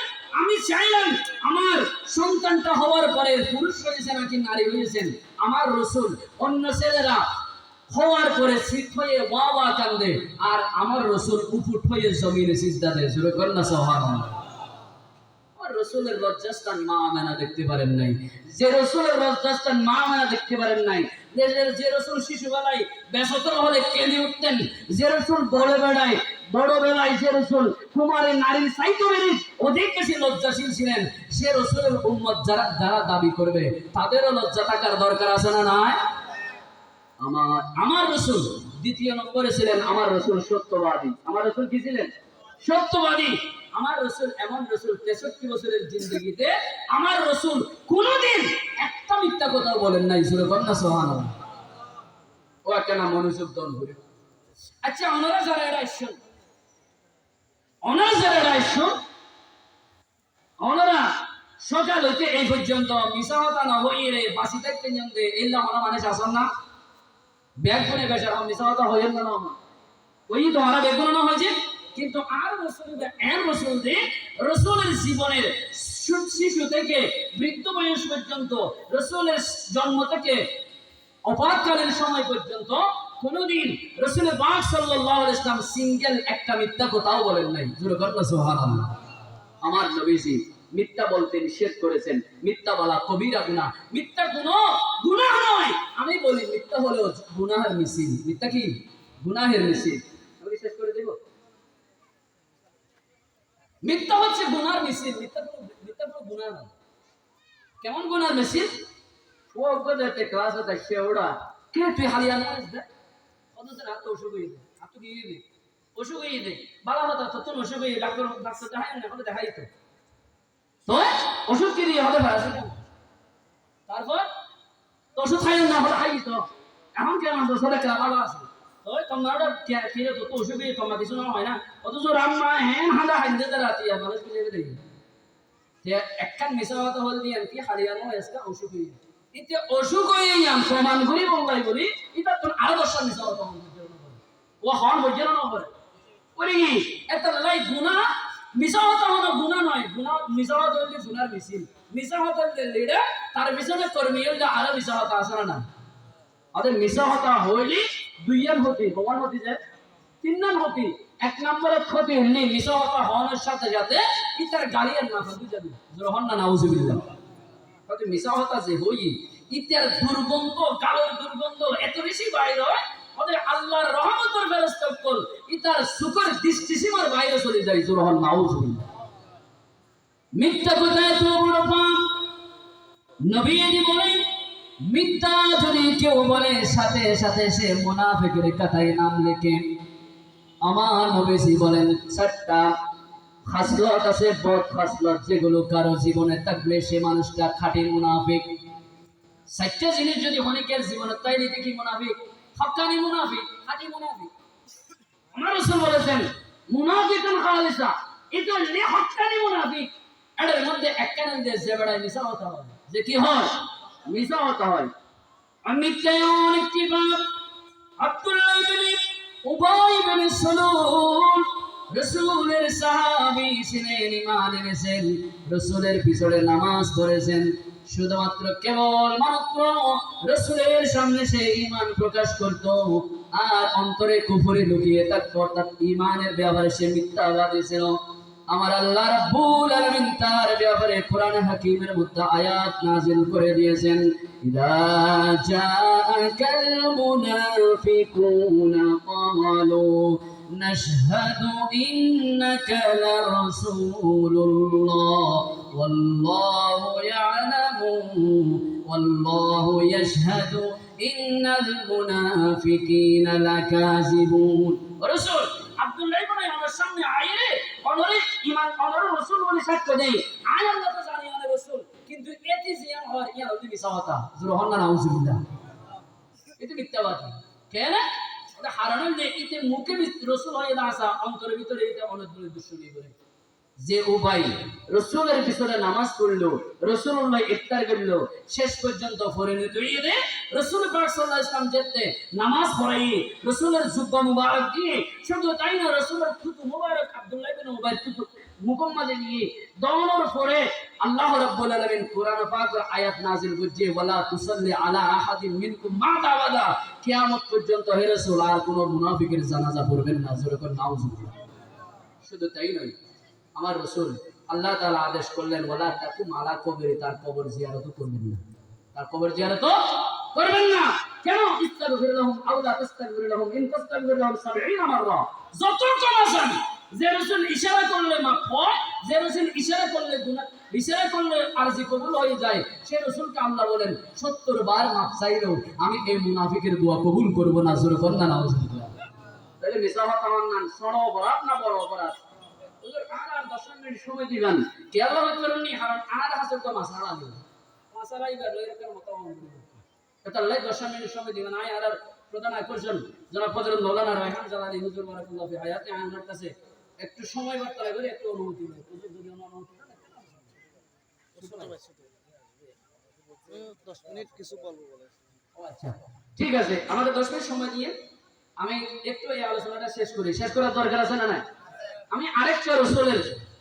আমি চাইলাম আমার সন্তানটা হওয়ার পরে পুরুষ হয়েছে নাকি নারী হয়েছেন, আমার রাসূল অন্য ছেলেরা হওয়ার পরে সিট হয়ে ওয়া কান্দে আর আমার রাসূল উপুট হয়ে জমিনে সিজদা দেয়। জোরে কর না সুবহানাল্লাহ। রসুলের লজ্জাস্থান মা আমেনা দেখতে পারেন নাই, যে রসুলের লজ্জাস্থান মা আমেনা দেখতে পারেন নাই, যে রসুল শিশুবেলায় বেসতর হলে কেঁদে উঠতেন, যে রসুল বড় বেলায় যে রসুল কুমারী নারীর চাইতে অধিক বেশি লজ্জাশীল ছিলেন, সে রসুলের উম্মত যারা দাবি করবে তাদেরও লজ্জা থাকার দরকার আছে না নাই? আমার রসুল দ্বিতীয় নম্বরে ছিলেন, আমার রসুল সত্যবাদী। আমার রসুল কি ছিলেন? সত্যবাদী। আমার রসুল এমন রসুল 63 বছরের জিন্দগিতে আমার রসুল কোনদিন একটা মিথ্যা কথা বলেন নাই। সুরে কন্যা সুবহানাল্লাহ। ও একটা না মনোযোগ দন করে। আচ্ছা ওনারা যারা এরা ওনারা সকাল হইতে এই পর্যন্ত মিশা হতা না হইয়ে রে বাসি থাকতে জানতে এল্লা ওরা মানে শাসন না ব্যাগ করে বেচার মিশা হতা হইয়েন না ওই তো ওরা বেগ না হয়েছে। কিন্তু আর রসুলের জীবনের শিশু থেকে বৃদ্ধ বয়স পর্যন্ত, রসুলের জন্ম থেকে অপাতকালীন সময় পর্যন্ত কোনদিন রসুল পাক সাল্লাল্লাহু আলাইহি ওয়াসাল্লাম সিঙ্গেল একটা মিথ্যা কথাও বলেন নাই। জোরে বলুন সুবহানাল্লাহ। আমার নবীজি মিথ্যা বলতে নিষেধ করেছেন। মিথ্যা বলা কবিরা গুনাহ, মিথ্যা কোনো গুনাহ নয়। আমি বলি মিথ্যা হলো গুনাহের মিছিল। মিথ্যা কি? গুনাহের মিছিল। আমি শেষ করে দেব। মিথ্যা হচ্ছে গুনার মিছিল। মিথ্যা কোনো গুনাহ না। কেমন গুনার মিছিল? ও গদাতে ক্লাস হতে শেওড়া কে তুই হালিয়া না দে অথচ রাত অসুখ হয়ে যায়। হাত তো গিয়ে দে অসুখ হয়ে যায় বালা হতা তো তোর অসুখ হয়ে ডাক্তার দেখাই না বলে দেখাই তো ওষুধ কি দিয়ে হবে ভাড়া তারপর তো ওষুধ খাই না হলে খাই তো এখন কেমন ছোট খেলা ভালো আছে তোমার কিরে তো ওষুধ তোমার কিছু না হয় না অথচ রাম্মা হ্যাঁ হাঁদা হাইন্দে রাতি মানুষ বুঝে দেখি একখান মিশা হতে হল দিয়ে কি হারিয়ানো হয়েছে অসুখ হয়ে ইতে অসুখ হয়ে যান সমান করি বললাই বলি এটা তোর আরো 10টা মিশা হতে হবে ও হন বইজেন না করে ওরে কি এত লাই গুনাহ মিশা হতে হলো গুনাহ নয় গুনাহ মিশা হতে হলে গুনার মিছিল মিশা হতে হলে লিডার তার পিছনে কর্মী হলে আরো মিশা হতে আসে না আরে মিশা হতে হইলি দুইয়ান হতি ভগবান হতি যে তিনজন হতি এক নম্বরে ক্ষতি হইনি মিশা হতে হওয়ার সাথে সাথে ইতার গালিয়ার না হতে যাবে গ্রহণ না নাউজুবিল্লাহ কত মিশা হতা যে হই ইতার দুর্গন্ধ কালোর দুর্গন্ধ এত বেশি বাইরে হয় ওদের আল্লাহর রহমতের ফেরেশতা কল ইতার সুখের দৃষ্টি সীমার বাইরে চলে যায় গ্রহণ নাউজুবিল্লাহ মিথ্যা কথায় তো বড় পাপ নবীজি বলেন মিথ্যা যদি কেউ বলে সাথে সাথে সে মুনাফিকের কাতায় নাম লেখে আমার নবীজি বলেন 7টা খাসলত আছে বদ খাসলত যেগুলো কারো জীবনে থাকলে সে মানুষটা খাঁটি মুনাফিক 7টা জিনিস যদি অনেকের জীবনে তাই নিতে কি মুনাফিক হক্কানি মুনাফিক খাঁটি মুনাফিক আমার রাসূল বলেছেন মুনাফিকুন খালিসা এটা লে হক্কানি মুনাফিক এর মধ্যে একখানে যে বেড়ায় মিশা হতে হয় যে কি হয় মিশা হতে হয় আমি কেমন একটি বাপ আব্দুল্লাহ ইবনে উবাই ইবনে সালুল রাসূলের সাহাবী ছিলেন ঈমান এনেছেন রাসূলের পিছনে নামাজ পড়েছেন শুধুমাত্র কেবল মাত্র রাসূলের সামনে সে ঈমান প্রকাশ করত আর অন্তরে কুফরি লুকিয়ে থাকত অর্থাৎ ঈমানের ব্যাপারে সে মিথ্যাবাদী ছিল আমার আল্লাহ রাব্বুল আলামিন তার ব্যাপারে কোরআন হাকীমের মধ্যে আয়াত নাযিল করে দিয়েছেন ইদা জাআকাল মুনাফিকুনা ক্বালু নাশহাদু ইন্নাকা লারাসূলুল্লাহ ওয়াল্লাহু ইয়াশহাদু ইন্নাল মুনাফিকিনা লাকাযিবুন রাসূল আব্দুল্লাহ ইবনে সামনে আইরে অনরে ইমান অনরে রাসূল বলে সাক্ষ্য দেই আয় আল্লাহ তো জানি অনরে রাসূল কিন্তু এতে জিয়ান হওয়ার ইয়া হতে মিসাওয়াতা জুরহান না নাউজুবিল্লাহ এতে মিথ্যাবাদী কেন ওটা হারানোর নেই এতে মুখে রাসূল হয়ে আসা অন্তরের ভিতরে এটা অনেক দূরে দুশ্মনী করে যে ও ভাই রাসূলের পিছনে নামাজ পড়লো রাসূলুল্লাহ ইফতার করলো শেষ পর্যন্ত পরিণত হয়ে রাসূল পাক সাল্লাল্লাহু আলাইহি ওয়াসাল্লাম যেতে নামাজ পড়াই রাসূলের জুব্বা মুবারক দিয়ে শুধু তাই না রাসূলের থুতু মুবারক আব্দুল্লাহ ইবনে উবাই থুতু মুকম্মালে নিয়ে দৌড়ানোর পরে আল্লাহ রাব্বুল আলামিন কোরআন পাকের আয়াত নাযিল করছে ওয়ালা তুসাল্লি আলা আহাদিন মিনকুম মাতা আবাদা কিয়ামত পর্যন্ত হে রাসূল আর কোন মুনাফিকের জানাজা পড়বেন না জোরে করে নাউজুবিল্লাহ শুধু তাই নয় আমার রাসূল আল্লাহ তাআলা আদেশ করলেন ওয়ালা তাকুম আলা কবরি তার কবর জিয়ারত করবেন না তার কবর জিয়ারত করবেন না কেন ইস্তাগফির লাহুম আও লা তাস্তাগফির লাহুম ইন তাস্তাগফির লাহুম 70 মাররা যত কমাছেন যে রাসূল ইশারা করলে মাফ হয় যে রাসূল ইশারা করলে গুনাহ ইশারা করলে আরজি কবুল হয়ে যায় সেই রাসূলকে আল্লাহ বলেন 70 বার মাফ চাইলেও আমি এই মুনাফিকের দোয়া কবুল করব না জোরে কোন না নাউজুবিল্লাহ তাহলে মিসাফা তামান্নান ছোট অপরাধ না বড় অপরাধ ওদের আর 10 মিনিট সময় দিবেন কেবল করুনি হারাম আর হাসল তো মাসালা নেই মাসালাই গেল এরকম মত এটা লাই 10 মিনিট সময় দিবেন আয় আর প্রধান আকর্ষণ যারা ফজরুল মাওলানা রায়হান জালালি হুজুর বারাকাল্লাহু ফি হায়াতে আমার কাছে একটু সময় বার্তা করে একটু অনুমতি নেই হুজুর যদি অনুমতি দেন 10 মিনিট কিছু বলবো বলে ও আচ্ছা ঠিক আছে আমাদের 10 মিনিট সময় দিয়ে আমি একটু এই আলোচনাটা শেষ করি শেষ করার দরকার আছে না না আমি আরেকটা রাসূলের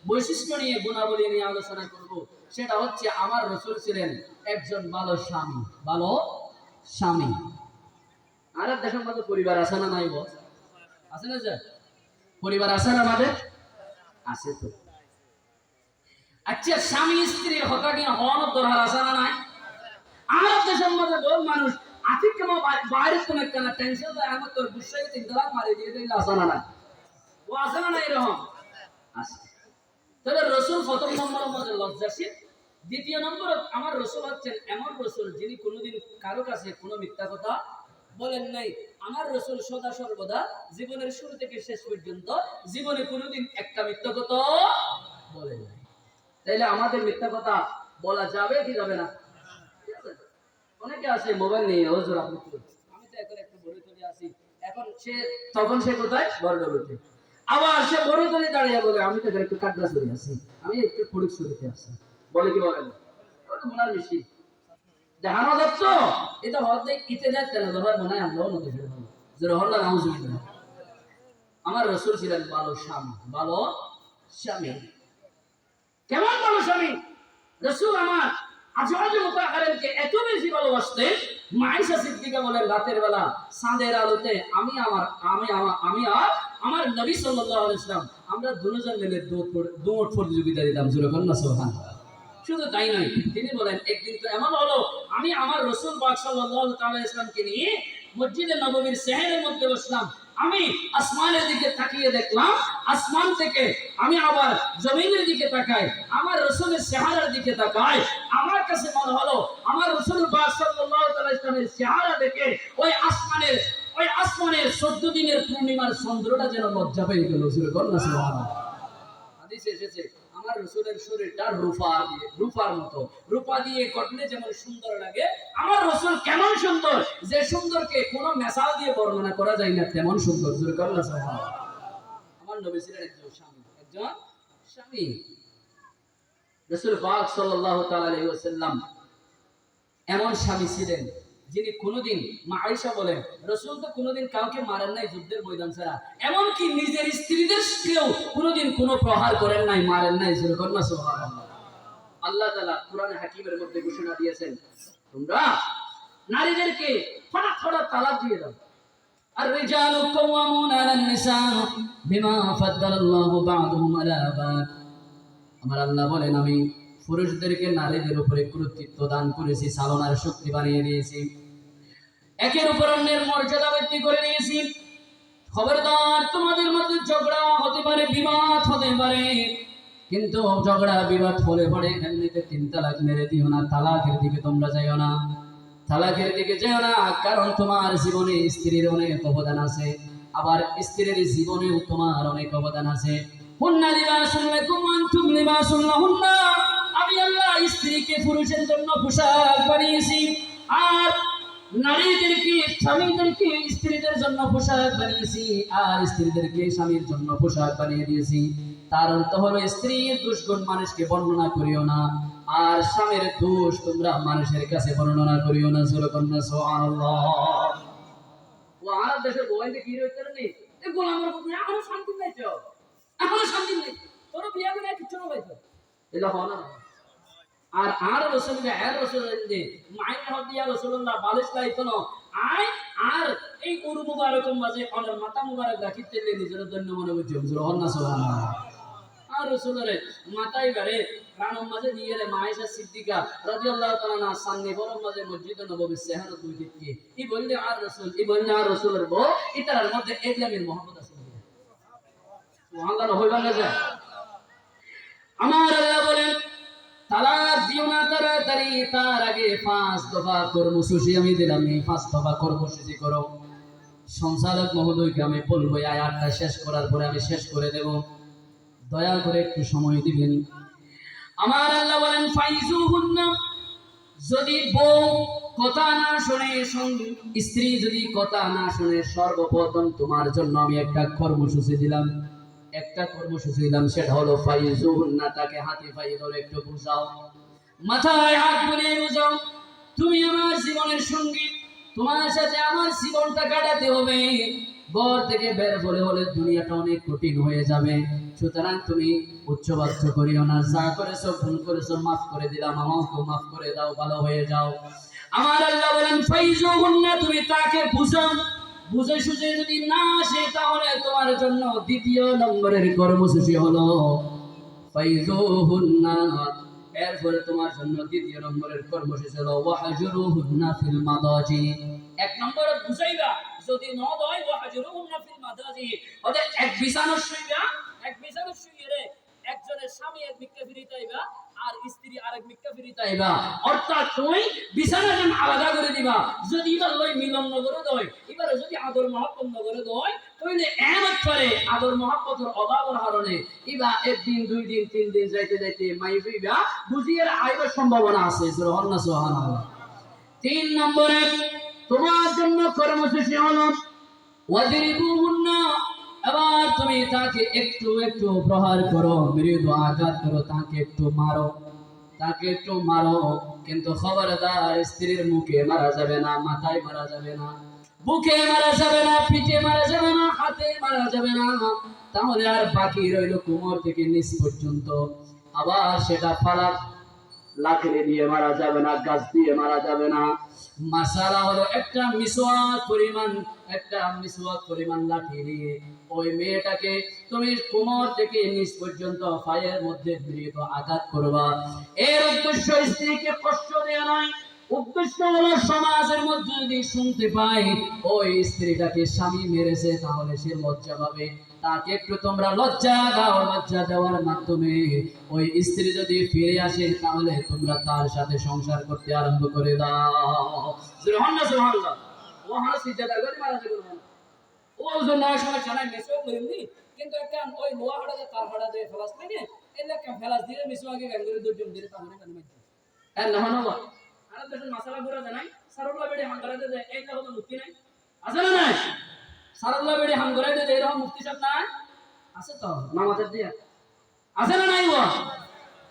বৈশিষ্ট্য নিয়ে গুণাবলী নিয়ে আলোচনা করব সেটা হচ্ছে আমার রাসূল ছিলেন একজন ভালো স্বামী ভালো স্বামী আর দেশের মধ্যে পরিবার আছে না নাই বস আছে না স্যার পরিবার আছে না আমাদের আছে তো আচ্ছা স্বামী স্ত্রী হতা কি হওয়ার দরকার আছে না নাই আর দেশের মধ্যে বহু মানুষ আতিক কেন বাইরে কোন কেন টেনশন দেয় আমার তোর গুসাই 3 তালাক মারি দিয়ে দিলে আছে না নাই ও আছে না নাই এরকম আছে তবে রাসূল প্রথম নম্বরের মধ্যে লজ্জাশীল দ্বিতীয় নম্বর আমার রাসূল হচ্ছেন এমন রাসূল যিনি কোনোদিন কারো কাছে কোনো মিথ্যা কথা বলেন নাই আমার রাসূল সদা সর্বদা জীবনের শুরু থেকে শেষ পর্যন্ত জীবনে কোনোদিন একটা মিথ্যা কথা বলেন নাই তাইলে আমাদের মিথ্যা কথা বলা যাবে কি যাবে না অনেকে আছে মোবাইল নিয়ে হুজুর আপনি আমি তো এখন একটু বড় চলে আসি এখন তখন সে কোথায় বড়ডলতে আবার সে বড়ডলে দাঁড়িয়ে বলে আমি তো একটু কাটরা চলে আসি আমি একটু ফড়িক চলে আসি বলে কি বলেন ওটা মনার বেশি দেখানো যাচ্ছে এটা হতে ইতে যাচ্ছে না ধর মনে হয় আমরাও নদী ফেলে জোরে হল্লা নাউজুবিল্লাহ আমার রাসূল ছিলেন ভালো স্বামী ভালো স্বামী কেমন ভালো স্বামী রাসূল আমার আজওয়াজে মুতাহহারানকে এত বেশি ভালোবাসতেন মায়েশা সিদ্দিকা বলেন রাতের বেলা চাঁদের আলোতে আমি আর আমার নবী সাল্লাল্লাহু আলাইহি ওয়াসাল্লাম আমরা দুজন মিলে দৌড় প্রতিযোগিতা দিতাম জোরে বলেন না সুবহানাল্লাহ শুধু তাই নয় তিনি বলেন একদিন তো এমন হলো আমি আমার রাসূল পাক সাল্লাল্লাহু তাআলা ইসলামকে নিয়ে মসজিদে নববীর সেহরের মধ্যে বসলাম আমি আসমানের দিকে তাকিয়ে দেখলাম আসমান থেকে আমি আবার জমিনের দিকে তাকাই আমার রাসূলের চেহারার দিকে তাকাই আমার কাছে মনে হলো আমার রাসূল পাক সাল্লাল্লাহু তাআলা ইসলামের চেহারা দেখে ওই আসমানের 14 দিনের পূর্ণিমার চন্দ্রটা যেন লজ্জা পেয়ে গেল সুবহানাল্লাহ হাদিসে এসেছে আমার রাসূলের শরীরটা রূপার মতো রূপা দিয়ে গঠনে যেমন সুন্দর লাগে আমার রাসূল কেমন সুন্দর যে সুন্দরকে কোনো মেসাল দিয়ে বর্ণনা করা যায় না তেমন সুন্দর জোরে করে না সুবহানাল্লাহ আমার নবী ছিলেন একজন স্বামী রাসূল পাক সাল্লাল্লাহু তাআলা আলাইহি ওয়াসাল্লাম এমন স্বামী ছিলেন যিনি কোনোদিন মা আয়েশা বলেন রাসূল তো কোনোদিন কাউকে মারেন নাই যুদ্ধের ময়দান ছাড়া এমন কি নিজের স্ত্রীদেরকেও কোনোদিন কোনো প্রহার করেন নাই মারেন নাই যেরকম না সুবহানাল্লাহ আল্লাহ তাআলা কোরআনে হাকিমের মধ্যে ঘোষণা দিয়েছেন তোমরা নারীদেরকে ফটাফট তালাক দিয়ে দাও আর রিজালু কাওয়ামুনা আলান নিসা বিমা ফাদ্দালাল্লাহু বা'দুহুম আলা বা'দ আমার আল্লাহ বলেন আমি পুরুষদেরকে নারীদের উপরে কর্তৃত্ব দান করেছি চালনার শক্তি বানিয়ে দিয়েছি একের উপর অন্যের মর্যাদা বৃদ্ধি করে দিয়েছি খবরদার তোমাদের মধ্যে ঝগড়া হতে পারে বিবাদ হতে পারে কিন্তু ঝগড়া বিবাদ হলে পরে এমনিতে 3 তালাক মেরে দিও না তালাকের দিকে তোমরা যাইও না কারণ তোমার জীবনে স্ত্রীর অনেক অবদান আছে আবার স্ত্রীর জীবনেও তোমার অনেক অবদান আছে। হুন্না লিবাসুল লাকুম ওয়া আনতুম লিবাসুল লাহুন্না। আমি আল্লাহ স্ত্রীকে পুরুষের জন্য পোশাক বানিয়েছি, আর নারীদেরকে স্বামীদেরকে স্ত্রীদের জন্য পোশাক বানিয়েছি, আর স্ত্রীদেরকে স্বামীর জন্য পোশাক বানিয়ে দিয়েছি। তার অর্থ হলো স্ত্রীর দুষ্গুণ মানুষকে বর্ণনা করিও না, আর স্বামীর দোষ তোমরা মানুষের কাছে বর্ণনা করিও না। সুবহানাল্লাহ সুবহানাল্লাহ। ও আরব দেশের বউকে কি রইতে নেই এ গোলামের উপর এখনো শান্তি নাই, তো এখনো শান্তি নেই, তোর বিয়া করে কিছু না পাইতো এটা হয় না। আর রাসূলুল্লাহ যে মাইনে হদিয়া রাসূলুল্লাহ বালিশ লাইতো না আই, আর এই উরু মুবারকের মাঝে অনেক মাথা মুবারক রাখিতে নিজের জন্য মনে করছে সুবহানাল্লাহ সুবহানাল্লাহ। আর রাসূলের মাথায় বারে কানের মাঝে দিয়ে রে মায়েশা সিদ্দিকা রাদিয়াল্লাহু তাআলা না সামনে বড় মাঝে মসজিদে নববী সেহানত দুই দিকে ই বললে আর রাসূল ই বললে আর রাসূলের বউ এটার মধ্যে ইসলামের মহব্বত আছে। সুবহানাল্লাহ হইবা না যায়। আমার আল্লাহ বলেন তালাক দিও না তাড়াতাড়ি, তার আগে 5 দফা কর্মসূচি আমি দিলাম, এই 5 দফা কর্মসূচি করো। সংসারক মহোদয়কে আমি বলবো এই আয়াতটা শেষ করার পরে আমি শেষ করে দেব, দয়া করে একটু সময় দিবেন। আমার আল্লাহ বলেন ফাইজুহুন্না, যদি বউ কথা না শুনে, স্ত্রী যদি কথা না শুনে, সর্বপ্রথম তোমার জন্য আমি একটা কর্মসূচি দিলাম, সেটা হলো ফাইজুহুন্না, তাকে হাতে পায়ে ধরে একটু বুঝাও, মাথায় হাত বুলিয়ে বুঝাও তুমি আমার জীবনের সঙ্গী, তোমার সাথে আমার জীবনটা কাটাতে হবে, ঘর থেকে বের হলে দুনিয়াটা অনেক কঠিন হয়ে যাবে, সুতরাং তুমি উচ্চবাচ্য করিও না, যা করেছো ভুল করেছো মাফ করে দিলাম, আমাকে মাফ করে দাও, ভালো হয়ে যাও। আমার আল্লাহ বলেন ফাইজুহুন্না, তুমি তাকে বুঝাও, বুঝে সুঝে যদি না আসে তাহলে তোমার জন্য দ্বিতীয় নম্বরের কর্মসূচি হলো ফাইজুহুন্না, এরপরে তোমার জন্য দ্বিতীয় নম্বরের কর্মসূচি হলো ওয়াহজুরুহুন্না ফিল মাদাজি। এক নম্বরে বুঝাইবা, যদি ন হয় ওয়াহজুরুহুন্না ফিল মাদাজি, ওদের এক বিছানার শুইয়ে রে একজনের স্বামী এক মিক্কা ফিরিতাইবা আর স্ত্রী আরেক মিক্কা ফিরিতাইবা, অর্থাৎ তুমি বিছানাটা আলাদা করে দিবা। যদি এবার লই মিলন নগরে দয়, এবারে যদি আদর মহব্বত নগরে দয়, তাহলে এমন করে আদর মহব্বতের অভাবের কারণে ইবা একদিন দুই দিন তিন দিন যাইতে যাইতে মাই হইবা বুঝিয়ে আইবার সম্ভাবনা আছে। সুবহানাল্লাহ সুবহানাল্লাহ। 3 নম্বরে তোমার জন্য কর্মসূচি হলো ওয়াজরিবুহুন্না, আবার তুমি তাকে একটু একটু প্রহার করো, মৃদু আঘাত করো, তাকে একটু মারো, কিন্তু খবরদার স্ত্রীর মুখে মারা যাবে না, মাথায় মারা যাবে না, বুকে মারা যাবে না, পিঠে মারা যাবে না, হাতে মারা যাবে না, তাহলে আর বাকি রইল কোমর থেকে নিচ পর্যন্ত। আবার সেটা ফালাক লাকড়ি দিয়ে মারা যাবে না, গাছ দিয়ে মারা যাবে না। মাসালা হলো একটা মিসওয়াক পরিমাণ লাঠি দিয়ে ওই মেয়েটাকে তুমি কোমর থেকে নিচ পর্যন্ত পায়ের মধ্যে দৃঢ় আঘাত করবা। এর উদ্দেশ্য স্ত্রীকে কষ্ট দেওয়া নয়, উদ্দেশ্য হলো সমাজের মধ্যে যদি শুনতে পাই ওই স্ত্রীটাকে স্বামী মেরেছে তাহলে সে লজ্জা পাবে, তাকে একটু তোমরা লজ্জা দাও, লজ্জা দেওয়ার মাধ্যমে ওই স্ত্রী যদি ফিরে আসে তাহলে তোমরা তার সাথে সংসার করতে আরম্ভ করে দাও। সুবহানাল্লাহ সুবহানাল্লাহ। ও হানা সিজদা করে মারা যাবে না, ও ওজন না সমস্যা নাই, মেসো করিনি, কিন্তু একটা ওই লোহা হাড়া যে তার হাড়া দিয়ে ফেলাস লাগে এলা কা ফেলাস দিয়ে মেসো আগে গান করে দুজন দিয়ে তাহলে কেন মাইছে আর না না আর দেশের মশলা গুঁড়া জানাই সারুল্লাহ বেড়ে হাঙ্গারা দে এইটা হলো মুক্তি নাই, আছে না নাই? সারুল্লাহ বেড়ে হাঙ্গারা দে এরকম মুক্তি সব নাই আছে তো নামাজের দিয়া, আছে না নাই? ও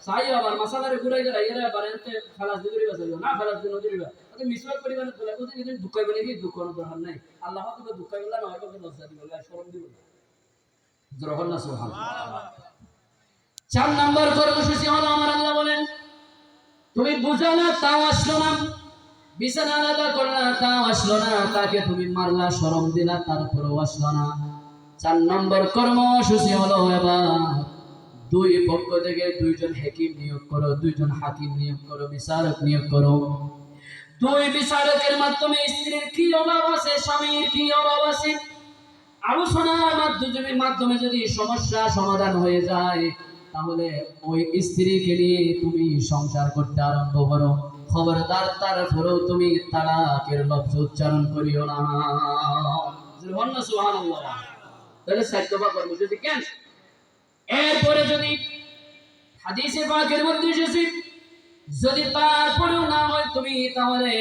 সাই আবার মশলারে গুঁড়াই গেলা এরা বারেতে ফেলাস দিয়ে বাঁচাইও না, ফেলাস দিয়ে নদীবা ওকে মিসওয়াক পরিমাণে বলে ওদের যদি দুঃখাই বলে কি দুঃখ কোনো দরকার নাই, আল্লাহ তোকে দুঃখাই বলা না হয় লজ্জা দিবে আর শরম দিবে না। সুবহানাল্লাহ সুবহানাল্লাহ। 4 নম্বর কর্মসূচি হলো আমার আল্লাহ বলেন তুমি বুঝালা তাও আসলো না, বিছানা আলাদা করলা তাও আসলো না, তাকে তুমি মারলা শরম দিলা তারপরেও আসলো না। 4 নম্বর কর্মসূচি হলো এবার দুই পক্ষ থেকে দুইজন হাকিম নিয়োগ করো, বিচারক নিয়োগ করো। দুই বিচারকের মাধ্যমে স্ত্রীর কি অভাব আছে, স্বামীর কি অভাব আছে, আলোচনার মাধ্যমে যদি সমস্যা সমাধান হয়ে যায় তাহলে ওই স্ত্রীকে নিয়ে তুমি সংসার করতে আরম্ভ করো। খবরদার তারপরেও তুমি তালাকের লফজ উচ্চারণ করিও না। সুবহানাল্লাহ। তাহলে 4 দফা কর্মসূচি কেন? এরপরে যদি হাদিসে পাকের মধ্যে এসেছে যদি তারপরেও না হয় তুমি তাহলে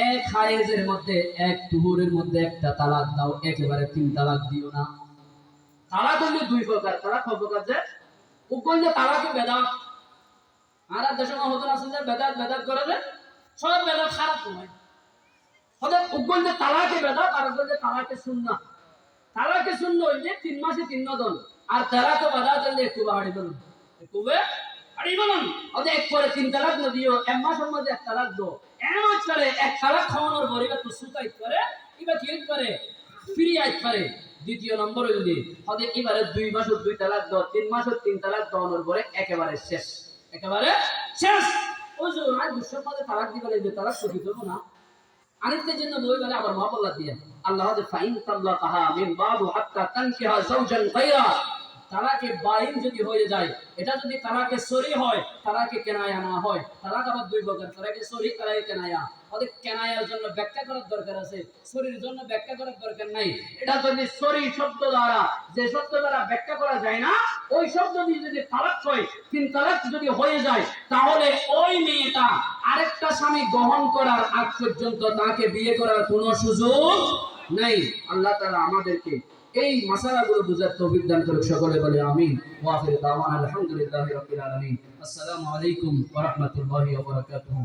এক হায়েজের মধ্যে এক তুহুরের মধ্যে একটা তালাক দাও, একেবারে 3 তালাক দিও না। তালাক হলো 2 প্রকার। তালাক কয় প্রকার? যে উকল যে তালাকে বেদাত, আর দেশের মহতন আছে যে বেদাত বেদাত করে যে সব বেদাত খারাপ নয়। হলে উকল যে তালাকে বেদাত আর উকল যে তালাকে সুন্নাহ। তালাকে সুন্নাহ হইল যে 3 মাসে 3 নদন, আর তালাকে বেদাত হইলে একটু বাড়ি বলুন, একটু বাড়ি বলুন। ওতে এক করে 3 তালাক ন দিও, এক মাসের মধ্যে 1 তালাক দাও। এমন করে 1 তালাক খাওয়ানোর পরে তো সুতাইত করে ইবা কি করে ফ্রি আইত করে। দ্বিতীয় নম্বর হইল যে ওতে এবারে 2 মাসের 2 তালাক দাও, 3 মাসের 3 তালাক দেওয়ানোর পরে একেবারে শেষ, একেবারে শেষ। ওই যে আর দুঃসর মধ্যে তালাক দিবা লাগবে, তালাক সহি দেবো না। আরেকটা জন্য বই বলে আবার মহাবল্লা দিয়ে আল্লাহ যে ফাইন তাল্লাকাহা মিন বাদু হাত্তা তানকিহা যাওজান গায়রা। তালাকে বাইন যদি হয়ে যায়, এটা যদি তালাকে সরি হয়, তালাকে কেনায়া না হয়। তালাক আবার 2 প্রকার, তালাকে সরি, তালাকে কেনায়া। ওদের কেনায়ার জন্য ব্যাখ্যা করার দরকার আছে, সরির জন্য ব্যাখ্যা করার দরকার নাই। এটা যদি সরি শব্দ দ্বারা, যে শব্দ দ্বারা ব্যাখ্যা করা যায় না, ওই শব্দ দিয়ে যদি তালাক হয়, 3 তালাক যদি হয়ে যায়, তাহলে ওই মেয়েটা আরেকটা স্বামী গ্রহণ করার আগ পর্যন্ত তাকে বিয়ে করার কোনো সুযোগ নাই। আল্লাহ তাআলা আমাদেরকে এই মাসালাগুলো বুঝার তৌফিক দান করুক। সকলে বলে আমিন। ওয়া আখিরু দাওয়ানা আলহামদুলিল্লাহি রাব্বিল আলামিন। আসসালামু আলাইকুম ওয়া রাহমাতুল্লাহি ওয়া বারাকাতুহু।